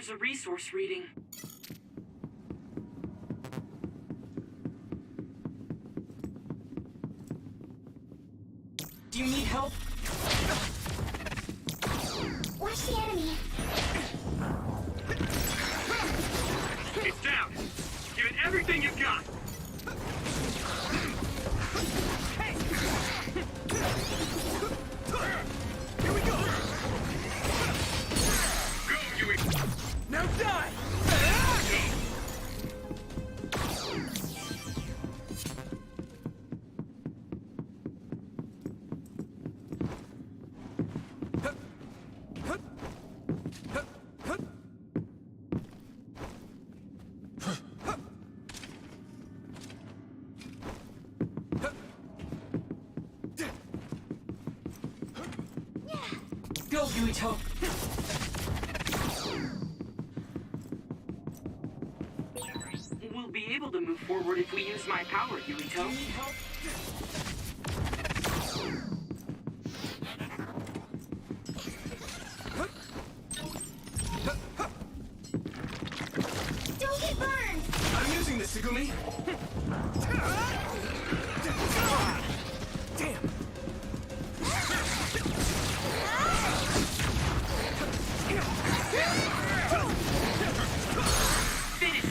There's a resource reading. Do you need help? Watch the enemy. It's down. Give it everything you've got. Here we go! Go, Yui! Now die! Go, Yuito! We'll be able to move forward if we use my power, Yuito. Need help? Don't get burned! I'm using this, Tsugumi! Damn! Finish it,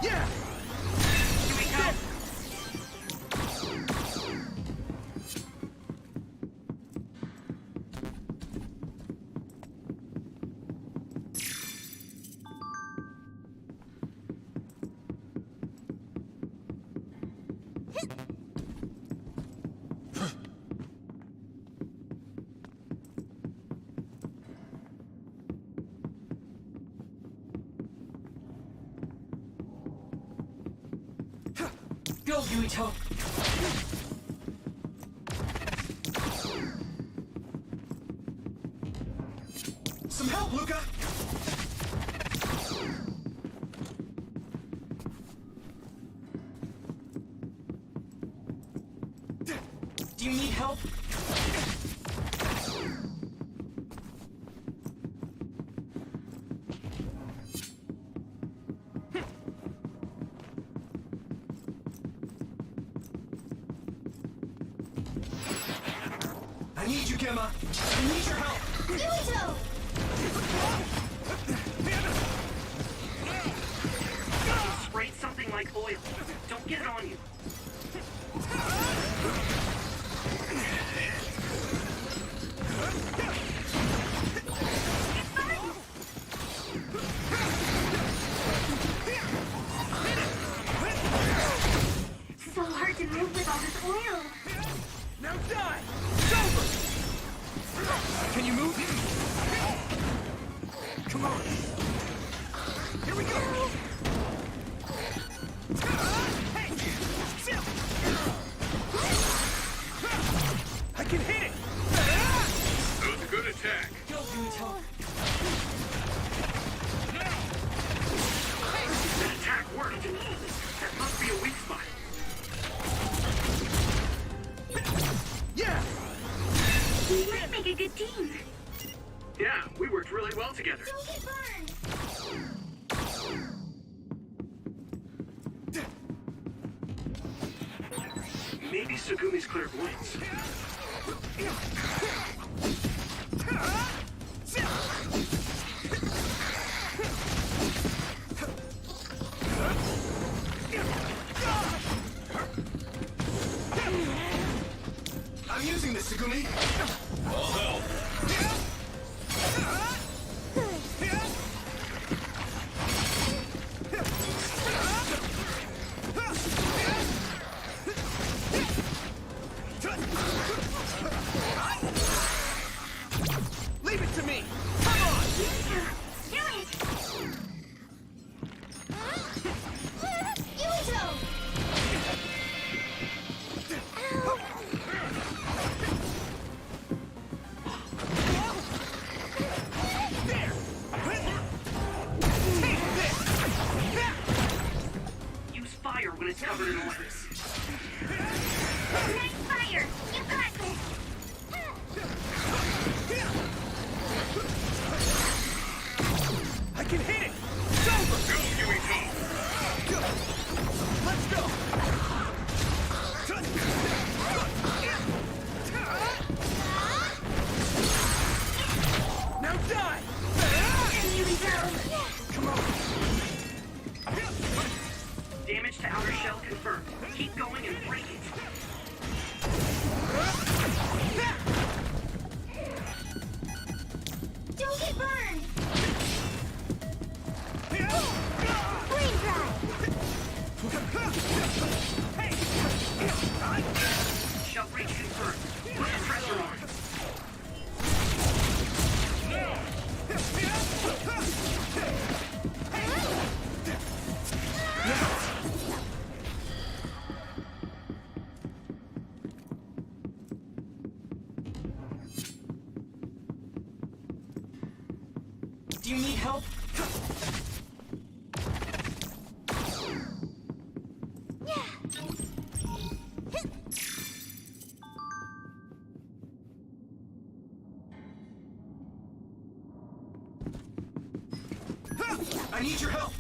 Yeah! Yuito! Go, Yuito! Some help, Luca! Do you need help? I need you, Gemma! I need your help! Yuito! Spray something like oil. Don't get it on you. So hard to move with all this oil. Now die! It's over! Can you move? Come on! Here we go! Hey! Still! I can hit it! That was a good attack. Go, Yuito! That attack worked. That must be a weak spot. Yeah! We might make a good team. Yeah, we worked really well together. Don't get burned! Maybe Tsugumi's clairvoyance. I'm using this, Tsugumi! I'll help. Leave it to me! Come on! Do it! Yuito! There! Take this! Use fire when it's covered in oil. Nice fire! You got this! I I need your help!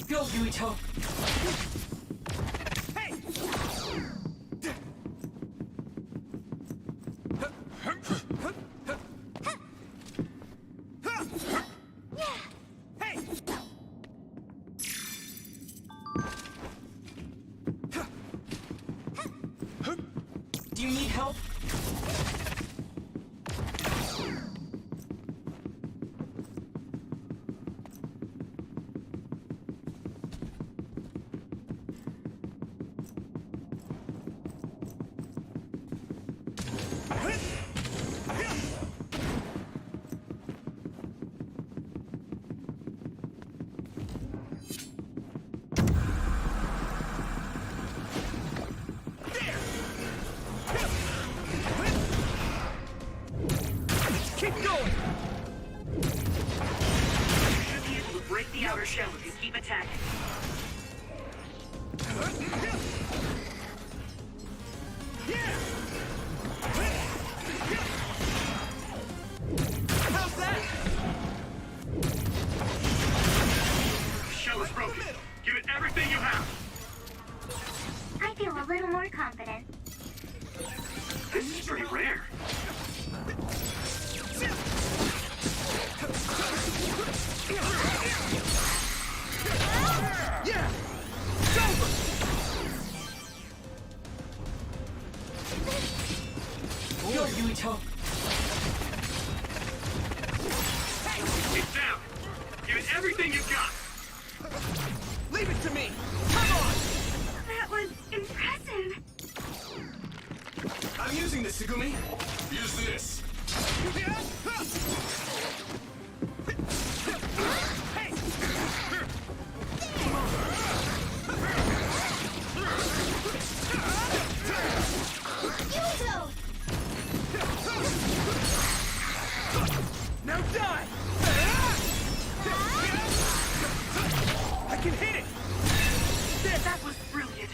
Go, Yuito! Do you need help? Keep going! You should be able to break the outer shell if you keep attacking. How's that? The shell is broken. Give it everything you have. I feel a little more confident. This is pretty rare. Yeah! It's over! Go, Yuito! It's down. Give it everything you've got. Leave it to me! Come on! That was impressive. I'm using this, Segumi. Use this. Now die! I can hit it! That was brilliant.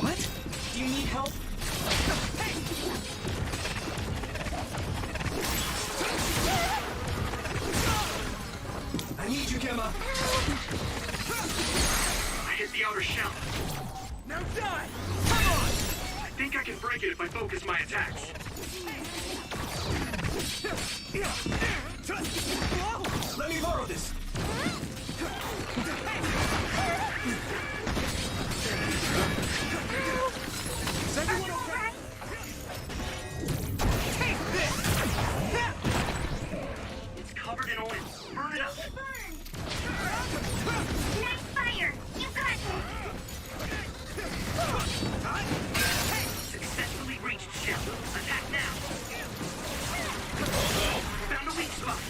What? Do you need help? I need you, Gemma! I hit the outer shell. Now die! Come on! I think I can break it if I focus my attacks. Let me borrow this! Is everyone okay? Take this! It's covered in oil. Burn it up. Nice fire. You got this. Successfully reached shell. Attack now. Found a weak spot.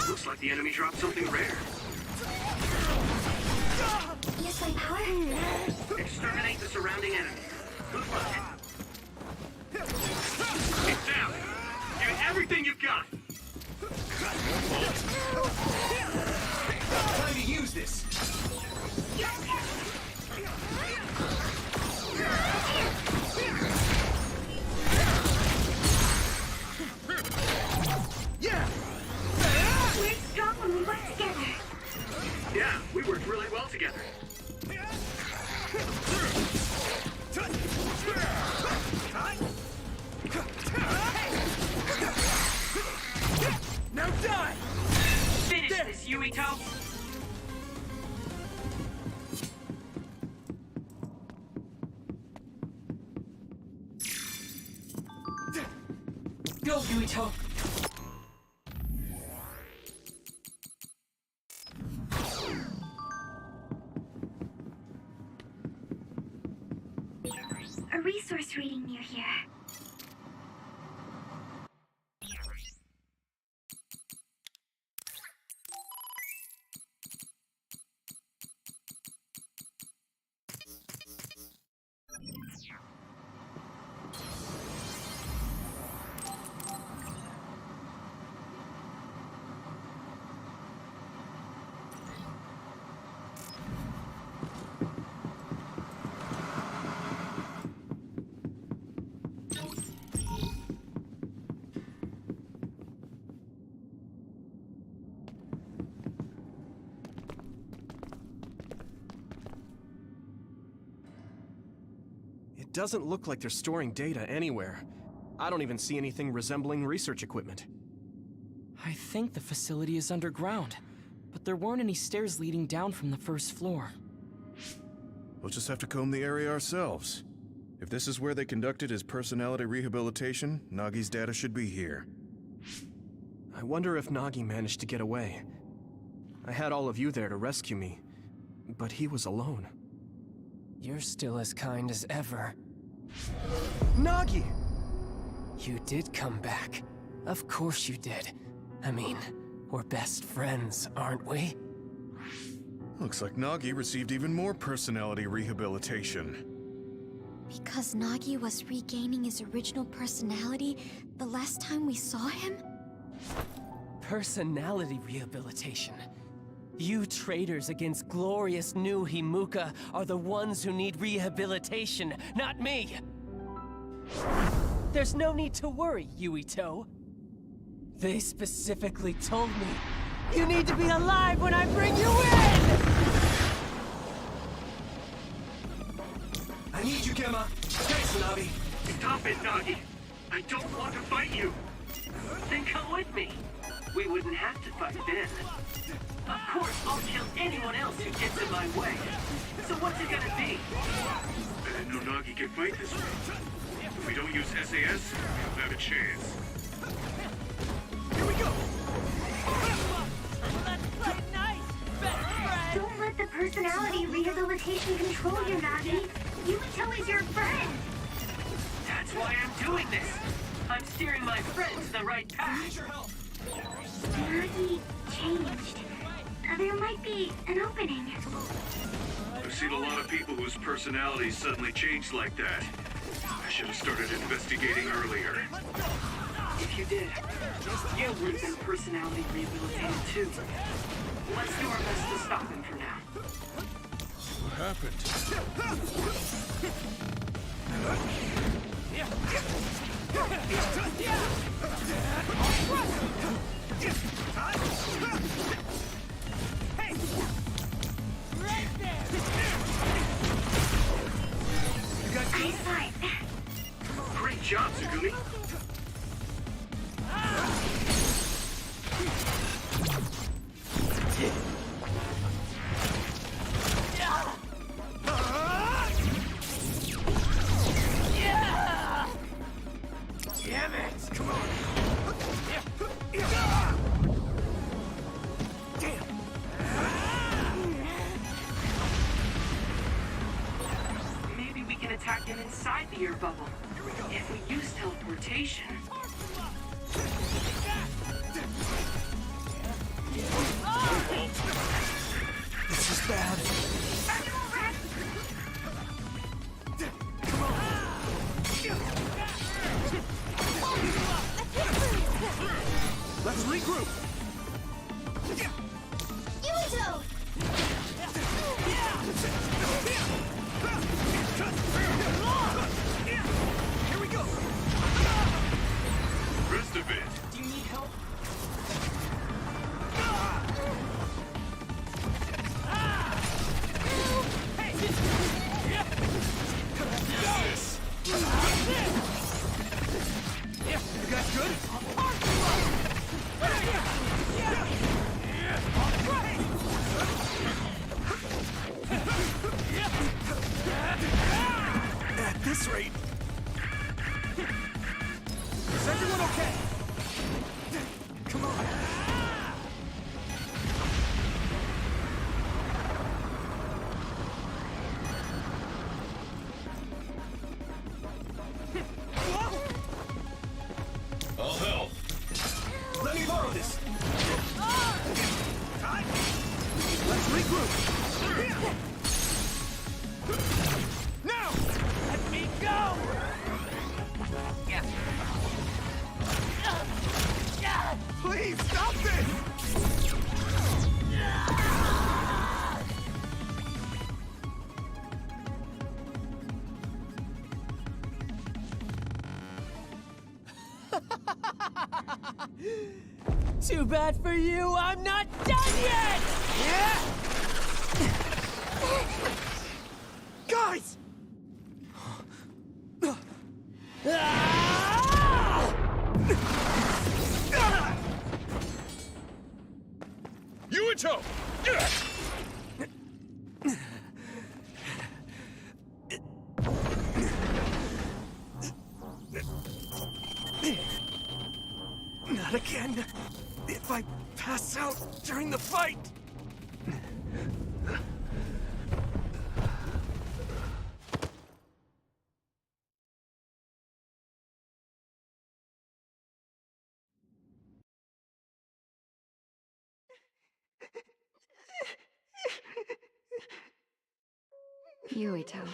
Looks like the enemy dropped something rare. Use my power. Exterminate the surrounding enemy. Good luck. It's down. Give it everything you've got. Time to use this! Yeah! We're strong when we work together. Yeah, we worked really well together. Now die! Finish this, Yuito! Go, Yuito! A resource reading near here. It doesn't look like they're storing data anywhere. I don't even see anything resembling research equipment. I think the facility is underground, but there weren't any stairs leading down from the first floor. We'll just have to comb the area ourselves. If this is where they conducted his personality rehabilitation, Nagi's data should be here. I wonder if Nagi managed to get away. I had all of you there to rescue me, but he was alone. You're still as kind as ever. Nagi! You did come back. Of course you did. I mean, we're best friends, aren't we? Looks like Nagi received even more personality rehabilitation. Because Nagi was regaining his original personality the last time we saw him? Personality rehabilitation. You traitors against glorious new Himuka are the ones who need rehabilitation, not me! There's no need to worry, Yuito. They specifically told me, you need to be alive when I bring you in! I need you, Gemma! Thanks, Navi! Stop it, Nagi! I don't want to fight you! Then come with me! We wouldn't have to fight then. Of course, I'll kill anyone else who gets in my way. So what's it gonna be? I didn't know Nagi can fight this way. If we don't use SAS, we don't have a chance. Here we go! Don't let the personality rehabilitation control you, Nagi. Yuito is your friend. That's why I'm doing this. I'm steering my friend to the right path. Nagi changed. There might be an opening. I've seen a lot of people whose personalities suddenly changed like that. I should have started investigating earlier. If you did, you would have been personality rehabilitated too. Let's do our best to stop him for now. What happened? Great job, Tsugumi. Damn it! Come on! Damn! Maybe we can attack him inside the air bubble. If we use teleportation. This is bad. Let's regroup! Yuito! Here we go! Rest of it. Do you need help? You guys good? Now! Let me go! Please, stop this! Too bad for you, I'm not done yet! Guys! Yuito! Not again. If I pass out during the fight. Yuito,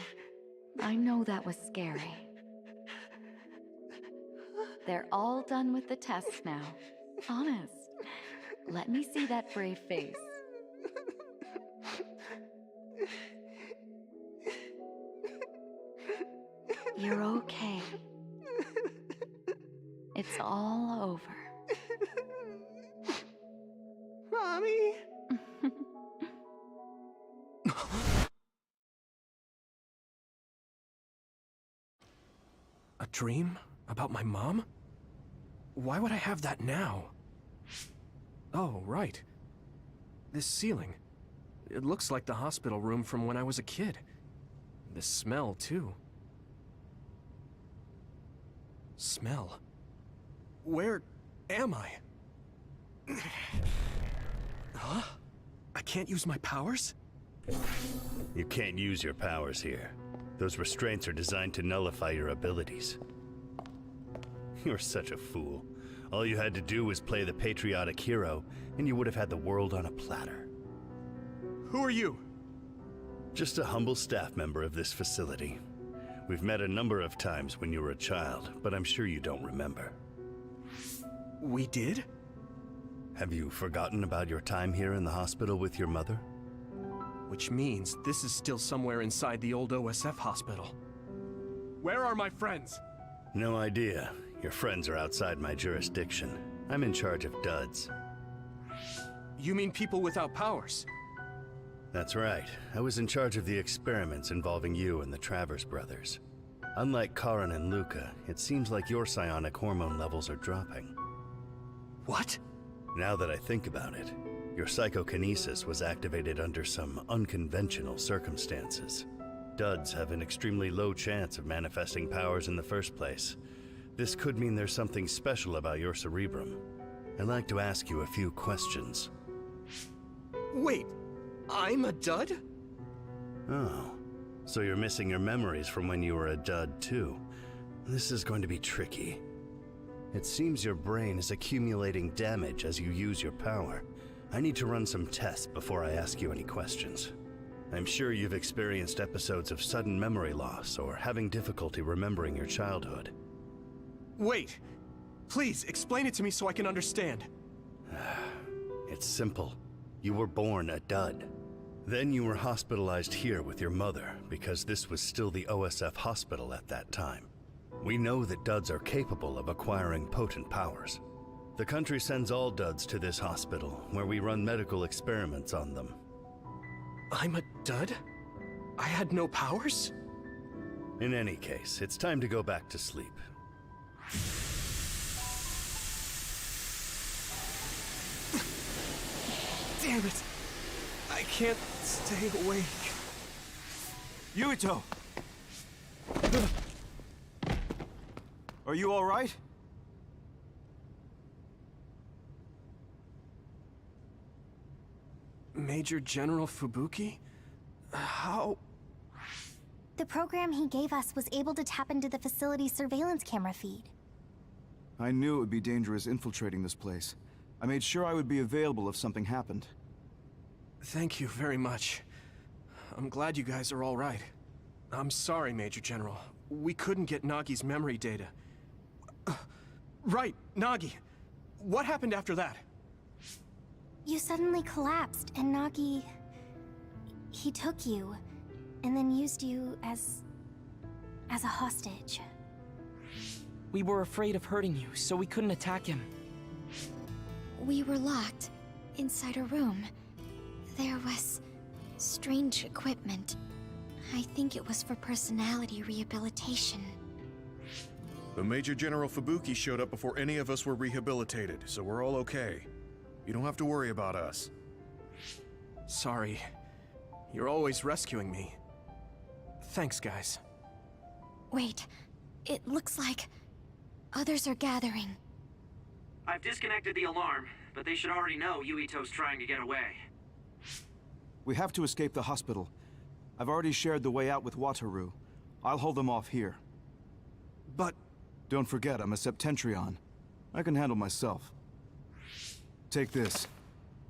I know that was scary. They're all done with the tests now. Honest. Let me see that brave face. You're okay. It's all over. Mommy? A dream? About my mom? Why would I have that now? Oh, right. This ceiling. It looks like the hospital room from when I was a kid. The smell, too. Smell? Where am I? Huh? I can't use my powers? You can't use your powers here. Those restraints are designed to nullify your abilities. You're such a fool. All you had to do was play the patriotic hero, and you would have had the world on a platter. Who are you? Just a humble staff member of this facility. We've met a number of times when you were a child, but I'm sure you don't remember. We did? Have you forgotten about your time here in the hospital with your mother? Which means this is still somewhere inside the old OSF hospital. Where are my friends? No idea. Your friends are outside my jurisdiction. I'm in charge of duds. You mean people without powers? That's right. I was in charge of the experiments involving you and the Travers brothers. Unlike Karin and Luca, it seems like your psionic hormone levels are dropping. What? Now that I think about it, your psychokinesis was activated under some unconventional circumstances. Duds have an extremely low chance of manifesting powers in the first place. This could mean there's something special about your cerebrum. I'd like to ask you a few questions. Wait, I'm a dud? Oh, so you're missing your memories from when you were a dud too. This is going to be tricky. It seems your brain is accumulating damage as you use your power. I need to run some tests before I ask you any questions. I'm sure you've experienced episodes of sudden memory loss or having difficulty remembering your childhood. Wait, please explain it to me so I can understand. It's simple. You were born a dud. Then you were hospitalized here with your mother because this was still the OSF hospital at that time. We know that duds are capable of acquiring potent powers. The country sends all duds to this hospital, where we run medical experiments on them. I'm a dud? I had no powers? In any case, it's time to go back to sleep. Damn it! I can't stay awake. Yuito! Are you all right? Major General Fubuki? How? The program he gave us was able to tap into the facility's surveillance camera feed. I knew it would be dangerous infiltrating this place. I made sure I would be available if something happened. Thank you very much. I'm glad you guys are all right. I'm sorry, Major General. We couldn't get Nagi's memory data. Right, Nagi. What happened after that? You suddenly collapsed, and Nagi... he took you, and then used you as a hostage. We were afraid of hurting you, so we couldn't attack him. We were locked inside a room. There was strange equipment. I think it was for personality rehabilitation. The Major General Fubuki showed up before any of us were rehabilitated, so we're all okay. You don't have to worry about us. Sorry. You're always rescuing me. Thanks, guys. Wait, it looks like others are gathering. I've disconnected the alarm, but they should already know Yuito's trying to get away. We have to escape the hospital. I've already shared the way out with Wataru. I'll hold them off here. But... Don't forget, I'm a Septentrion. I can handle myself. Take this.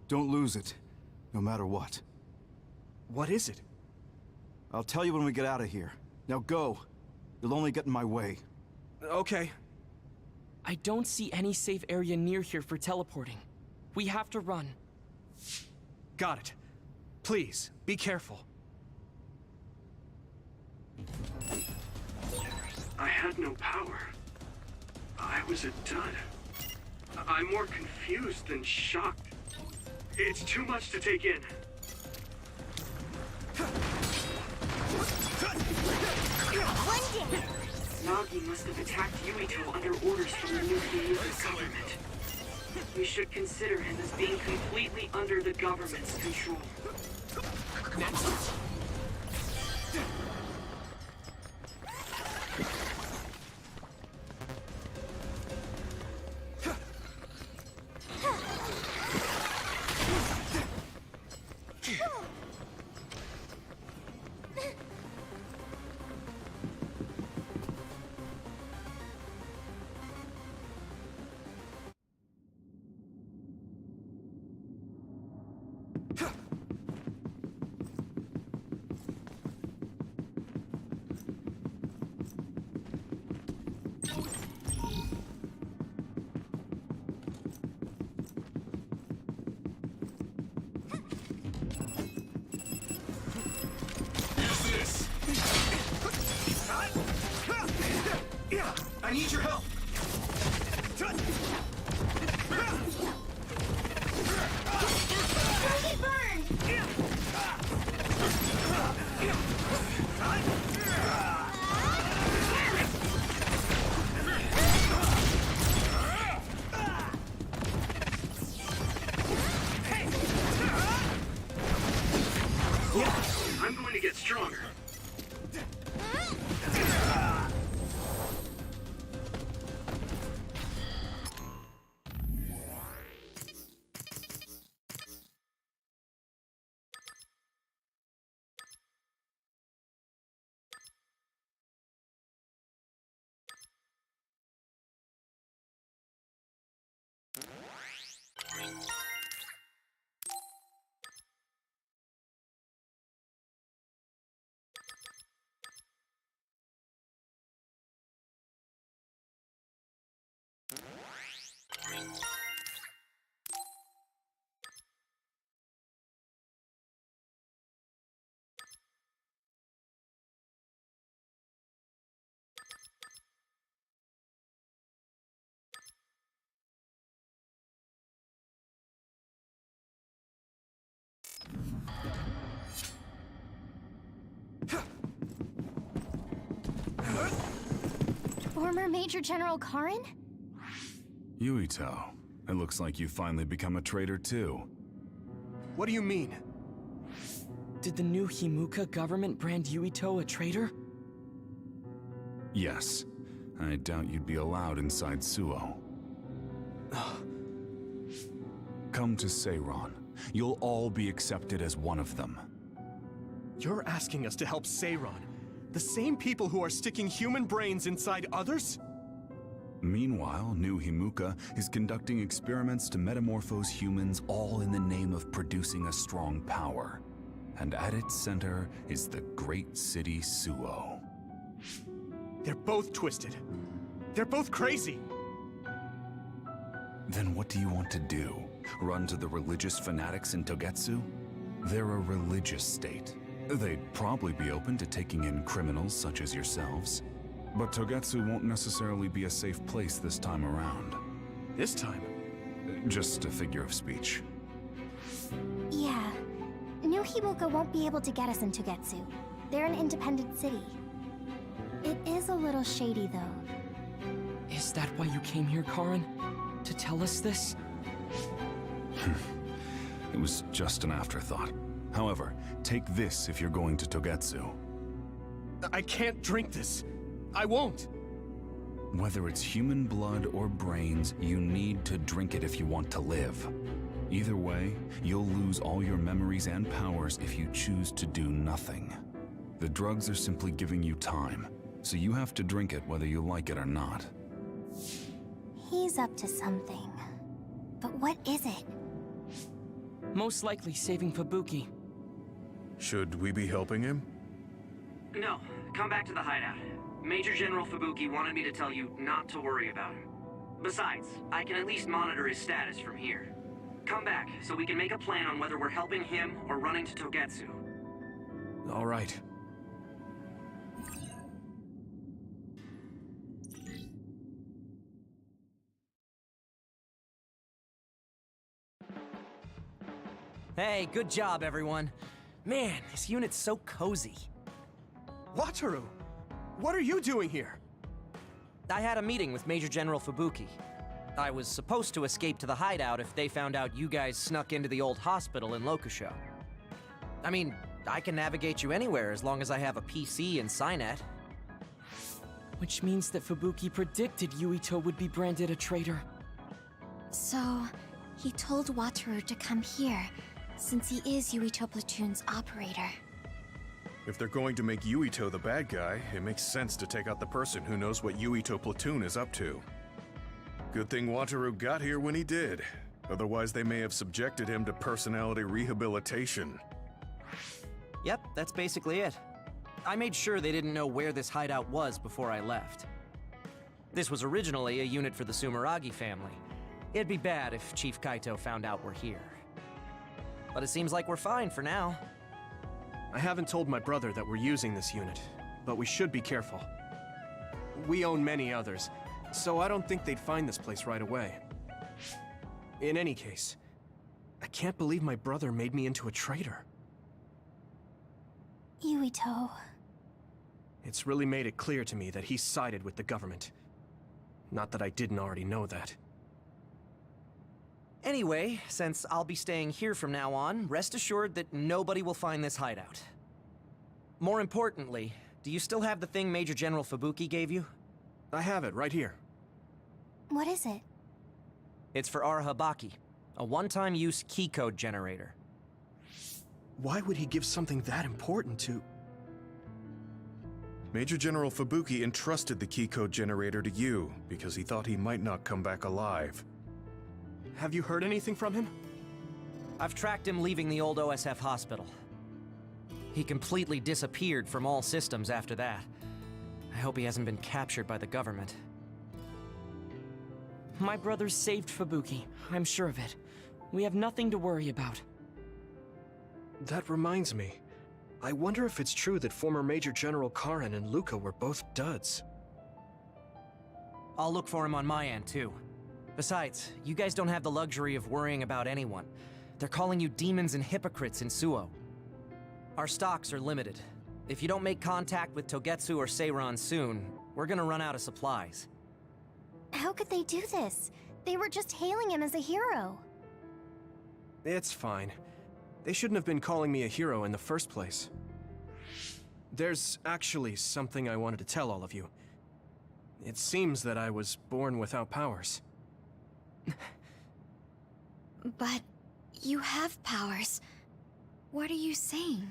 Don't lose it, no matter what. What is it? I'll tell you when we get out of here. Now go. You'll only get in my way. Okay. I don't see any safe area near here for teleporting. We have to run. Got it. Please, be careful. I had no power. I was a dud. I'm more confused than shocked. It's too much to take in. Nagi must have attacked Yuito under orders from the new Himuka government. We should consider him as being completely under the government's control. Nexus. I need your help! Get burned! I'm going to get stronger. Former Major General Karin? Yuito, it looks like you finally become a traitor too. What do you mean? Did the new Himuka government brand Yuito a traitor? Yes. I doubt you'd be allowed inside Suo. Come to Seiron. You'll all be accepted as one of them. You're asking us to help Seiron? The same people who are sticking human brains inside others? Meanwhile, new Himuka is conducting experiments to metamorphose humans, all in the name of producing a strong power. And at its center is the great city Suo. They're both twisted. They're both crazy. Then what do you want to do? Run to the religious fanatics in Togetsu? They're a religious state. They'd probably be open to taking in criminals such as yourselves. But Togetsu won't necessarily be a safe place this time around. This time? Just a figure of speech. Yeah. New Himuka won't be able to get us in Togetsu. They're an independent city. It is a little shady, though. Is that why you came here, Karin? To tell us this? It was just an afterthought. However, take this if you're going to Togetsu. I can't drink this. I won't. Whether it's human blood or brains, you need to drink it if you want to live. Either way, you'll lose all your memories and powers if you choose to do nothing. The drugs are simply giving you time, so you have to drink it whether you like it or not. He's up to something. But what is it? Most likely saving Fubuki. Should we be helping him? No, come back to the hideout. Major General Fubuki wanted me to tell you not to worry about him. Besides, I can at least monitor his status from here. Come back, so we can make a plan on whether we're helping him or running to Togetsu. All right. Hey, good job, everyone. Man, this unit's so cozy. Wataru! What are you doing here? I had a meeting with Major General Fubuki. I was supposed to escape to the hideout if they found out you guys snuck into the old hospital in Lokusho. I mean, I can navigate you anywhere as long as I have a PC and Cynet. Which means that Fubuki predicted Yuito would be branded a traitor. So, he told Wataru to come here, since he is Yuito Platoon's operator. If they're going to make Yuito the bad guy, it makes sense to take out the person who knows what Yuito Platoon is up to. Good thing Wataru got here when he did. Otherwise, they may have subjected him to personality rehabilitation. Yep, that's basically it. I made sure they didn't know where this hideout was before I left. This was originally a unit for the Sumeragi family. It'd be bad if Chief Kaito found out we're here. But it seems like we're fine for now. I haven't told my brother that we're using this unit, but we should be careful. We own many others, so I don't think they'd find this place right away. In any case, I can't believe my brother made me into a traitor. Yuito. It's really made it clear to me that he sided with the government. Not that I didn't already know that. Anyway, since I'll be staying here from now on, rest assured that nobody will find this hideout. More importantly, do you still have the thing Major General Fubuki gave you? I have it right here. What is it? It's for Arahabaki, a one-time use key code generator. Why would he give something that important to... Major General Fubuki entrusted the key code generator to you because he thought he might not come back alive. Have you heard anything from him? I've tracked him leaving the old OSF hospital. He completely disappeared from all systems after that. I hope he hasn't been captured by the government. My brother saved Fubuki, I'm sure of it. We have nothing to worry about. That reminds me. I wonder if it's true that former Major General Karin and Luca were both duds. I'll look for him on my end, too. Besides, you guys don't have the luxury of worrying about anyone. They're calling you demons and hypocrites in Suo. Our stocks are limited. If you don't make contact with Togetsu or Seiran soon, we're gonna run out of supplies. How could they do this? They were just hailing him as a hero. It's fine. They shouldn't have been calling me a hero in the first place. There's actually something I wanted to tell all of you. It seems that I was born without powers. But you have powers. What are you saying?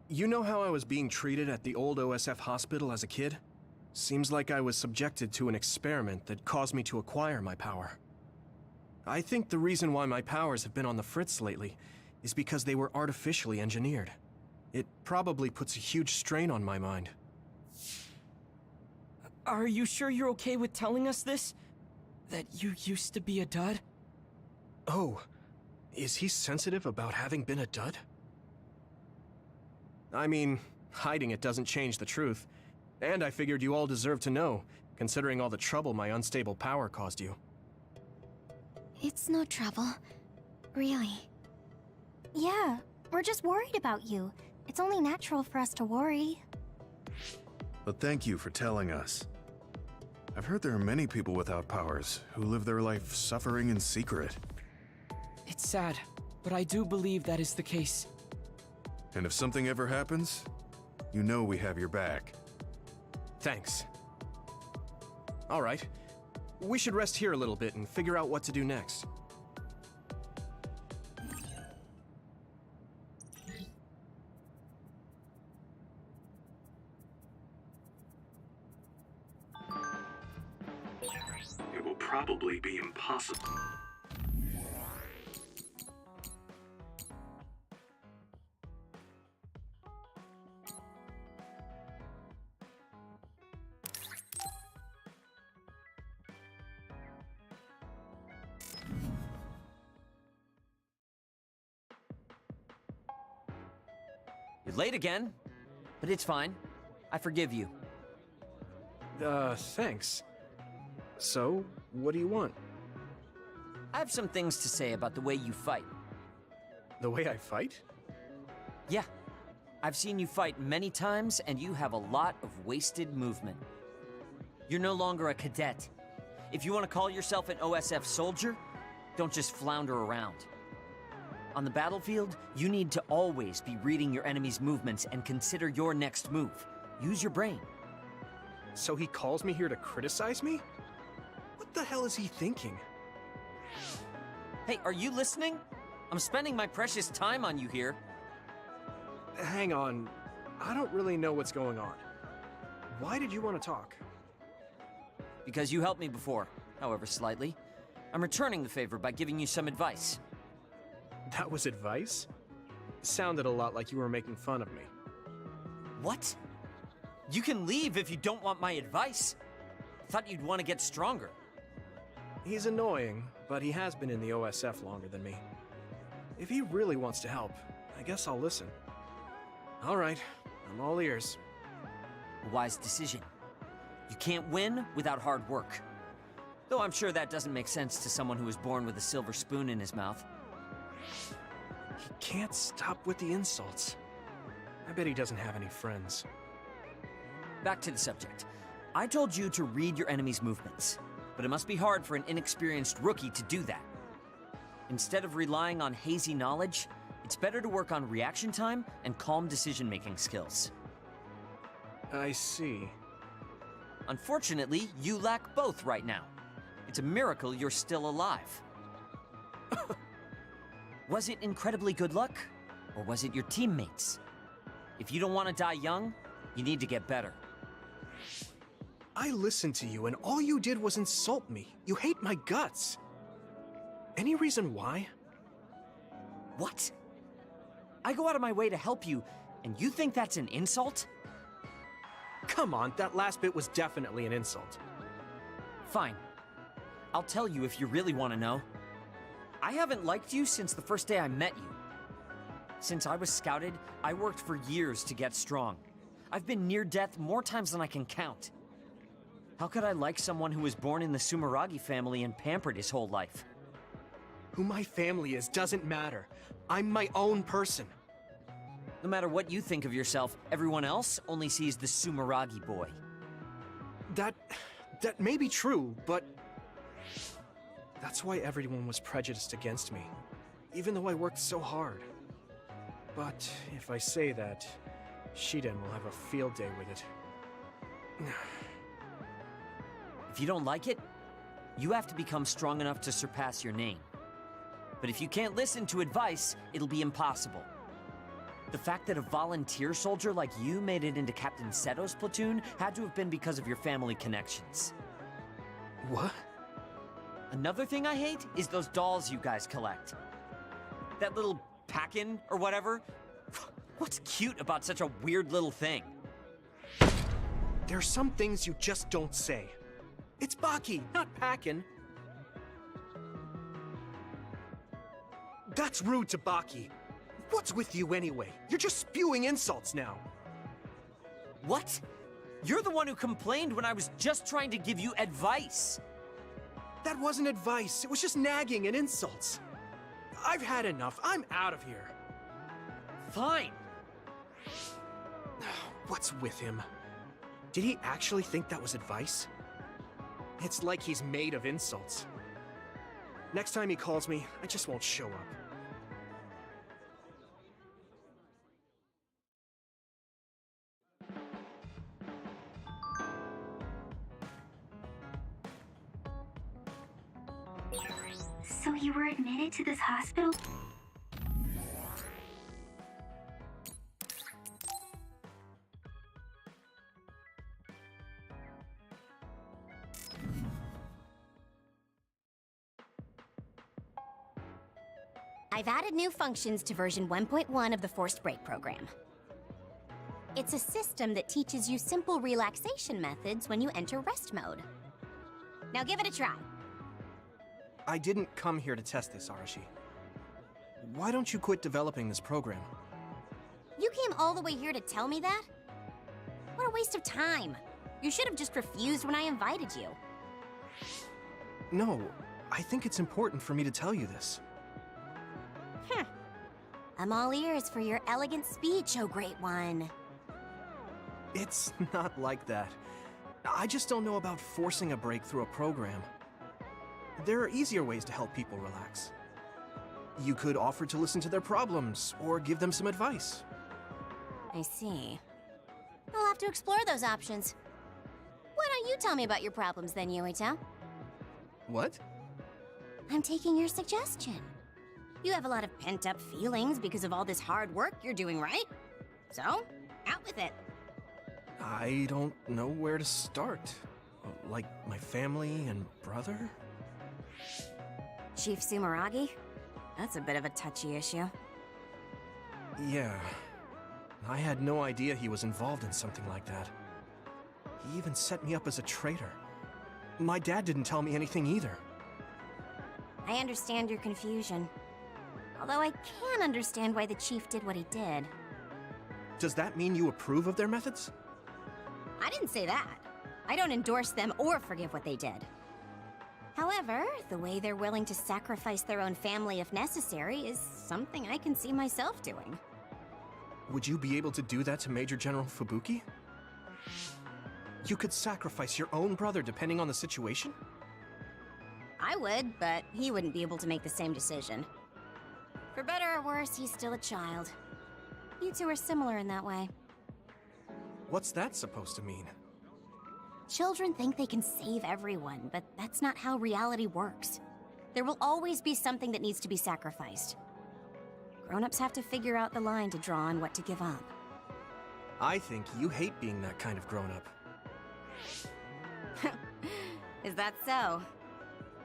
You know how I was being treated at the old OSF hospital as a kid? Seems like I was subjected to an experiment that caused me to acquire my power. I think the reason why my powers have been on the fritz lately is because they were artificially engineered. It probably puts a huge strain on my mind. Are you sure you're okay with telling us this? That you used to be a dud? Oh, is he sensitive about having been a dud? I mean, hiding it doesn't change the truth. And I figured you all deserve to know, considering all the trouble my unstable power caused you. It's no trouble. Really. Yeah, we're just worried about you. It's only natural for us to worry. But thank you for telling us. I've heard there are many people without powers who live their life suffering in secret. It's sad, but I do believe that is the case. And if something ever happens, you know we have your back. Thanks. All right. We should rest here a little bit and figure out what to do next. It will probably be impossible. You're late again, but it's fine. I forgive you. Thanks. So, what do you want? I have some things to say about the way you fight. The way I fight? Yeah. I've seen you fight many times, and you have a lot of wasted movement. You're no longer a cadet. If you want to call yourself an OSF soldier, don't just flounder around. On the battlefield, you need to always be reading your enemy's movements and consider your next move. Use your brain. So he calls me here to criticize me? What the hell is he thinking? Hey, are you listening? I'm spending my precious time on you here. Hang on. I don't really know what's going on. Why did you want to talk? Because you helped me before, however slightly. I'm returning the favor by giving you some advice. That was advice? Sounded a lot like you were making fun of me. What? You can leave if you don't want my advice. Thought you'd want to get stronger. He's annoying, but he has been in the OSF longer than me. If he really wants to help, I guess I'll listen. All right, I'm all ears. A wise decision. You can't win without hard work. Though I'm sure that doesn't make sense to someone who was born with a silver spoon in his mouth. He can't stop with the insults. I bet he doesn't have any friends. Back to the subject. I told you to read your enemy's movements, but it must be hard for an inexperienced rookie to do that. Instead of relying on hazy knowledge, it's better to work on reaction time and calm decision-making skills. I see. Unfortunately, you lack both right now. It's a miracle you're still alive. Was it incredibly good luck? Or was it your teammates? If you don't want to die young, you need to get better. I listened to you and all you did was insult me. You hate my guts. Any reason why? What? I go out of my way to help you, and you think that's an insult? Come on, that last bit was definitely an insult. Fine. I'll tell you if you really want to know. I haven't liked you since the first day I met you. Since I was scouted, I worked for years to get strong. I've been near death more times than I can count. How could I like someone who was born in the Sumeragi family and pampered his whole life? Who my family is doesn't matter. I'm my own person. No matter what you think of yourself, everyone else only sees the Sumeragi boy. That may be true, but that's why everyone was prejudiced against me, even though I worked so hard. But if I say that, Shiden will have a field day with it. If you don't like it, you have to become strong enough to surpass your name. But if you can't listen to advice, it'll be impossible. The fact that a volunteer soldier like you made it into Captain Seto's platoon had to have been because of your family connections. What? Another thing I hate is those dolls you guys collect. That little pack-in or whatever. What's cute about such a weird little thing? There are some things you just don't say. It's Baki, not Packin. That's rude to Baki. What's with you anyway? You're just spewing insults now. What? You're the one who complained when I was just trying to give you advice. That wasn't advice. It was just nagging and insults. I've had enough. I'm out of here. Fine. What's with him? Did he actually think that was advice? It's like he's made of insults. Next time he calls me, I just won't show up. So you were admitted to this hospital? I've added new functions to version 1.1 of the Forced Break program. It's a system that teaches you simple relaxation methods when you enter rest mode. Now give it a try. I didn't come here to test this, Arashi. Why don't you quit developing this program? You came all the way here to tell me that? What a waste of time. You should have just refused when I invited you. No, I think it's important for me to tell you this. I'm all ears for your elegant speech, oh great one. It's not like that. I just don't know about forcing a break through a program. There are easier ways to help people relax. You could offer to listen to their problems, or give them some advice. I see. I'll have to explore those options. Why don't you tell me about your problems then, Yuito? What? I'm taking your suggestion. You have a lot of pent-up feelings because of all this hard work you're doing, right? So, out with it. I don't know where to start. Like my family and brother? Chief Sumeragi? That's a bit of a touchy issue. Yeah. I had no idea he was involved in something like that. He even set me up as a traitor. My dad didn't tell me anything either. I understand your confusion. Although I can understand why the chief did what he did. Does that mean you approve of their methods? I didn't say that. I don't endorse them or forgive what they did. However, the way they're willing to sacrifice their own family if necessary is something I can see myself doing. Would you be able to do that to Major General Fubuki? You could sacrifice your own brother depending on the situation? I would, but he wouldn't be able to make the same decision. For better or worse, he's still a child. You two are similar in that way. What's that supposed to mean? Children think they can save everyone, but that's not how reality works. There will always be something that needs to be sacrificed. Grown-ups have to figure out the line to draw on what to give up. I think you hate being that kind of grown-up. Is that so?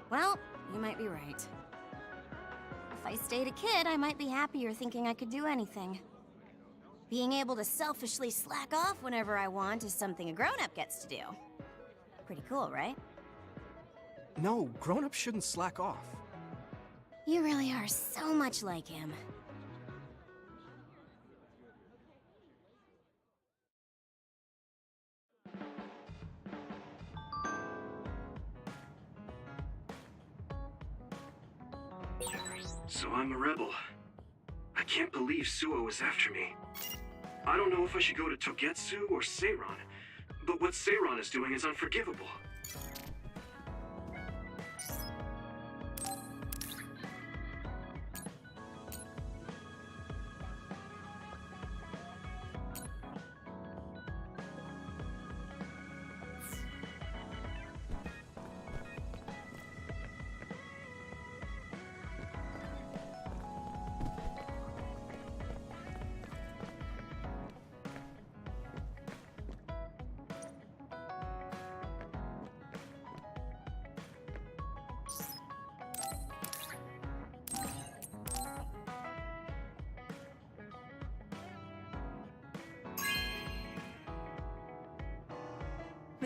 Well, you might be right. If I stayed a kid, I might be happier thinking I could do anything. Being able to selfishly slack off whenever I want is something a grown-up gets to do. Pretty cool, right? No, grown-ups shouldn't slack off. You really are so much like him. So I'm a rebel. I can't believe Suo was after me. I don't know if I should go to Togetsu or Seiron, but what Seiron is doing is unforgivable.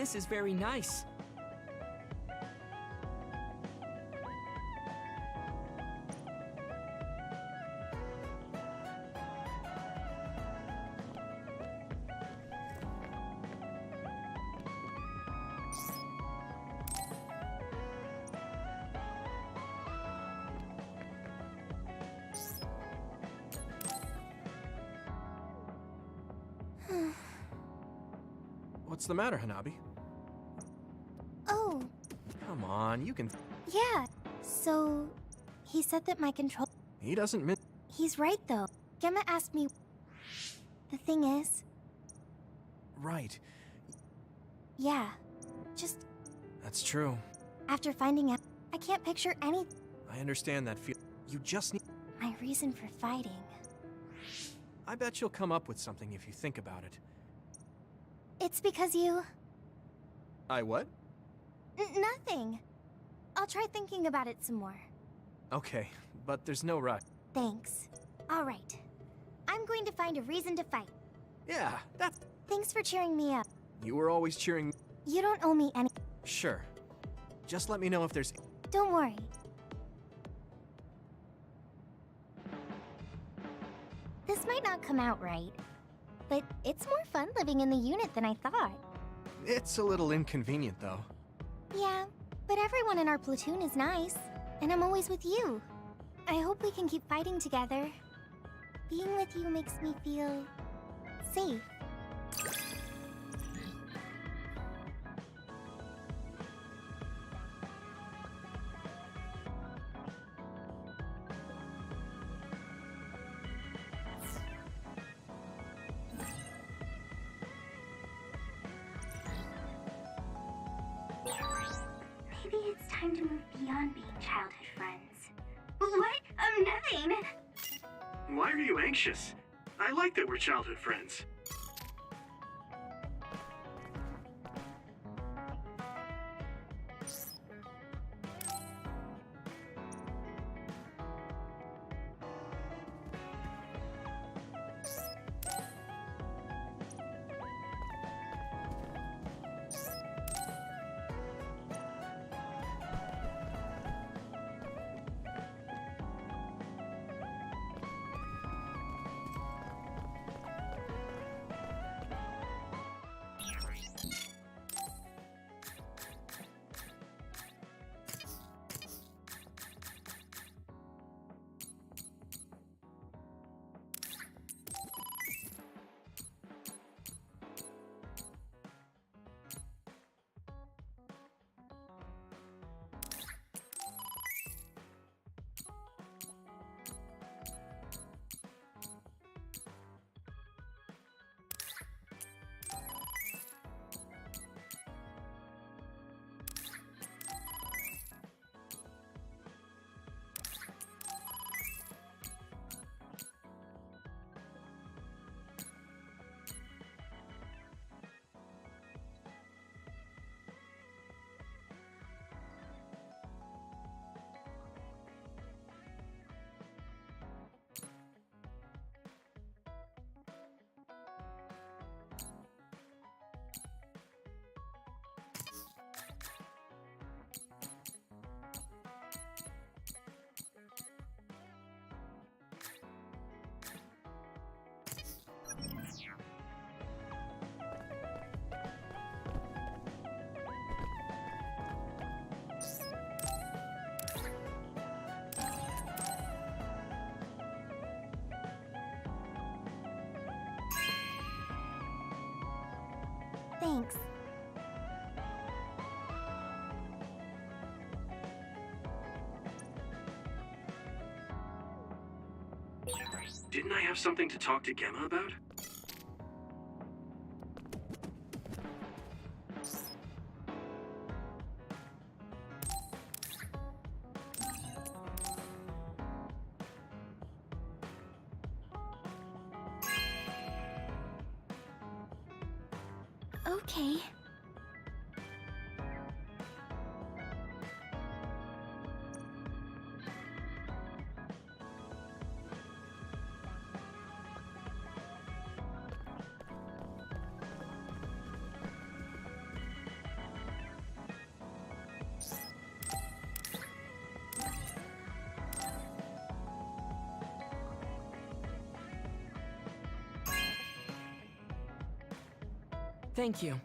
this is very nice. What's the matter, Hanabi? Oh, Come on, you can... yeah. So, he said that my control... He doesn't miss... He's right, though. Gemma asked me... The thing is... Right. Yeah. Just That's true. after finding out, I can't picture any... I understand that feel. You just need... My reason for fighting. I bet you'll come up with something if you think about it. It's because you... I what? Nothing. I'll try thinking about it some more. Okay, but there's no rush. Thanks. All right. I'm going to find a reason to fight. Yeah, that's... Thanks for cheering me up. You were always cheering me. You don't owe me any... Sure. Just let me know if there's... Don't worry. This might not come out right, but it's more fun living in the unit than I thought. It's a little inconvenient, though. Yeah, but everyone in our platoon is nice, and I'm always with you. I hope we can keep fighting together. Being with you makes me feel... safe. Maybe it's time to move beyond being childhood friends. What? Nothing. Why are you anxious? I like that we're childhood friends. Thanks. Didn't I have something to talk to Gemma about? Okay. Thank you.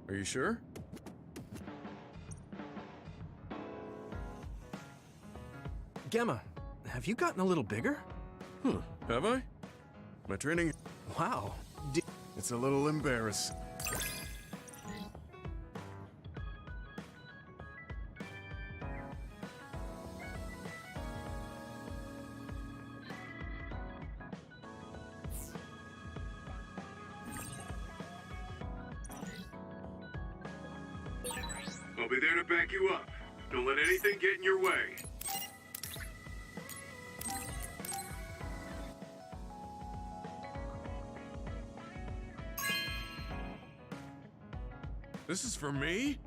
Are you sure? Gemma, have you gotten a little bigger? Have I? My training... Wow. It's a little embarrassing. I'll be there to back you up. Don't let anything get in your way. This is for me?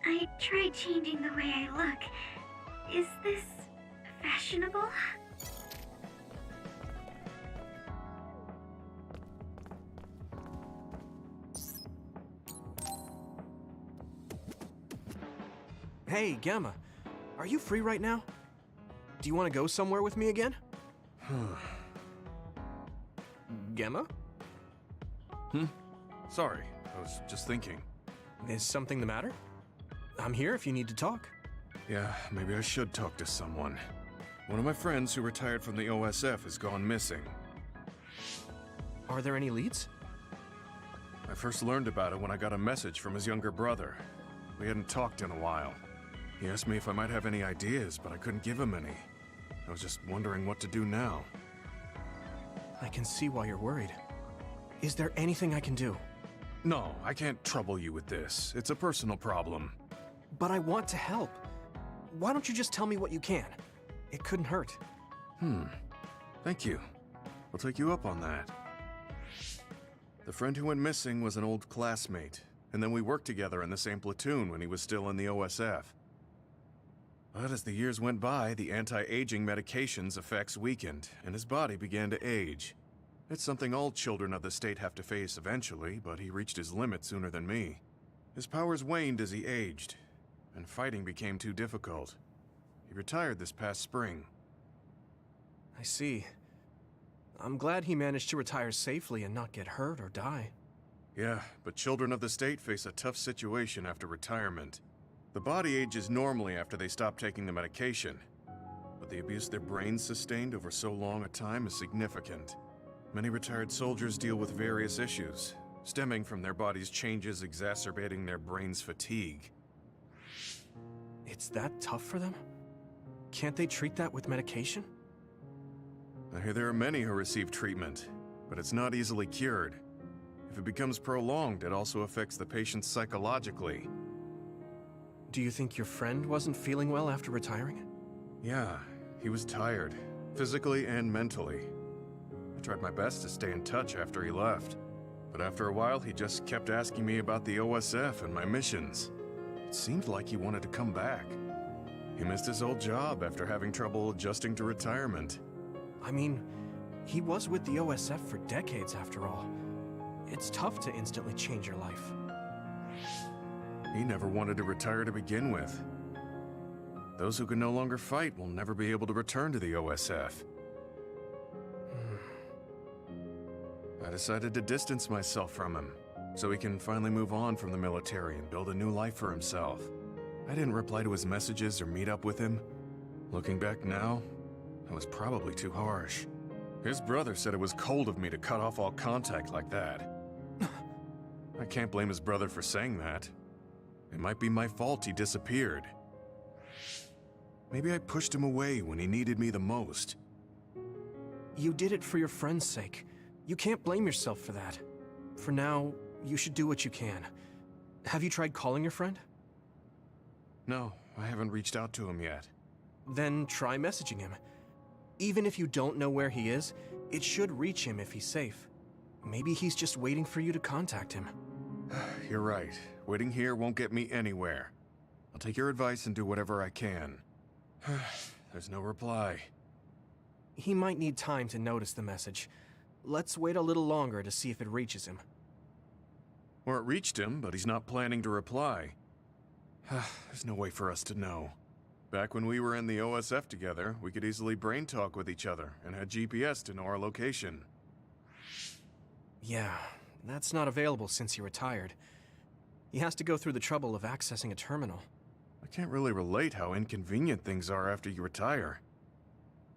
I tried changing the way I look. Is this fashionable? Hey, Gamma. Are you free right now? Do you want to go somewhere with me again? Gamma? Sorry, I was just thinking. Is something the matter? I'm here if you need to talk. Yeah, maybe I should talk to someone. One of my friends who retired from the OSF has gone missing. Are there any leads? I first learned about it when I got a message from his younger brother. We hadn't talked in a while. He asked me if I might have any ideas, but I couldn't give him any. I was just wondering what to do now. I can see why you're worried. Is there anything I can do? No, I can't trouble you with this. It's a personal problem. But I want to help. Why don't you just tell me what you can? It couldn't hurt. Thank you. I'll take you up on that. The friend who went missing was an old classmate, and then we worked together in the same platoon when he was still in the OSF. But as the years went by, the anti-aging medication's effects weakened, and his body began to age. It's something all children of the state have to face eventually, but he reached his limit sooner than me. His powers waned as he aged, and fighting became too difficult. He retired this past spring. I see. I'm glad he managed to retire safely and not get hurt or die. Yeah, but children of the state face a tough situation after retirement. The body ages normally after they stop taking the medication, but the abuse their brains sustained over so long a time is significant. Many retired soldiers deal with various issues, stemming from their body's changes exacerbating their brain's fatigue. It's that tough for them? Can't they treat that with medication? I hear there are many who receive treatment, but it's not easily cured. If it becomes prolonged, it also affects the patient psychologically. Do you think your friend wasn't feeling well after retiring? Yeah, he was tired, physically and mentally. I tried my best to stay in touch after he left, but after a while he just kept asking me about the OSF and my missions. It seemed like he wanted to come back. He missed his old job after having trouble adjusting to retirement. I mean, he was with the OSF for decades after all. It's tough to instantly change your life. He never wanted to retire to begin with. Those who can no longer fight will never be able to return to the OSF. I decided to distance myself from him, so he can finally move on from the military and build a new life for himself. I didn't reply to his messages or meet up with him. Looking back now, I was probably too harsh. His brother said it was cold of me to cut off all contact like that. I can't blame his brother for saying that. It might be my fault he disappeared. Maybe I pushed him away when he needed me the most. You did it for your friend's sake. You can't blame yourself for that. For now, you should do what you can. Have you tried calling your friend? No, I haven't reached out to him yet. Then try messaging him. Even if you don't know where he is, it should reach him if he's safe. Maybe he's just waiting for you to contact him. You're right. Waiting here won't get me anywhere. I'll take your advice and do whatever I can. There's no reply. He might need time to notice the message. Let's wait a little longer to see if it reaches him. Or it reached him, but he's not planning to reply. There's no way for us to know. Back when we were in the OSF together, we could easily brain talk with each other and had GPS to know our location. Yeah, that's not available since he retired. He has to go through the trouble of accessing a terminal. I can't really relate how inconvenient things are after you retire.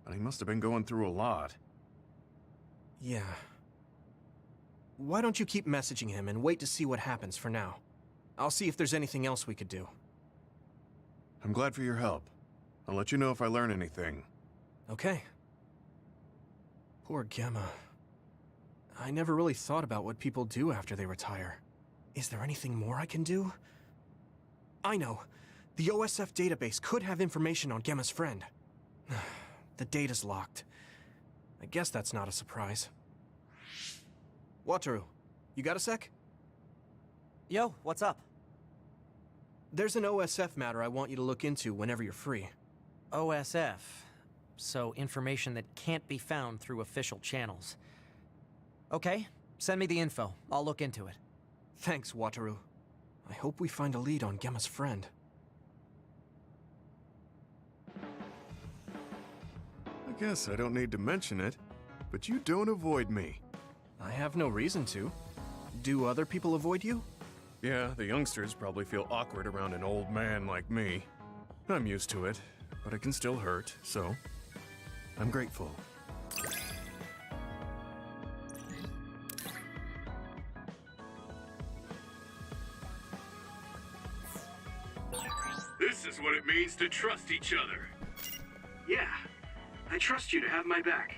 But he must have been going through a lot. Yeah. Why don't you keep messaging him and wait to see what happens for now? I'll see if there's anything else we could do. I'm glad for your help. I'll let you know if I learn anything. Okay. Poor Gemma. I never really thought about what people do after they retire. Is there anything more I can do? I know. The OSF database could have information on Gemma's friend. The data's locked. I guess that's not a surprise. Wataru, you got a sec? Yo, what's up? There's an OSF matter I want you to look into whenever you're free. OSF. So information that can't be found through official channels. Okay, send me the info. I'll look into it. Thanks, Wataru. I hope we find a lead on Gemma's friend. I guess I don't need to mention it, but you don't avoid me. I have no reason to. Do other people avoid you? Yeah, the youngsters probably feel awkward around an old man like me. I'm used to it, but it can still hurt, so I'm grateful. This is what it means to trust each other. Yeah, I trust you to have my back.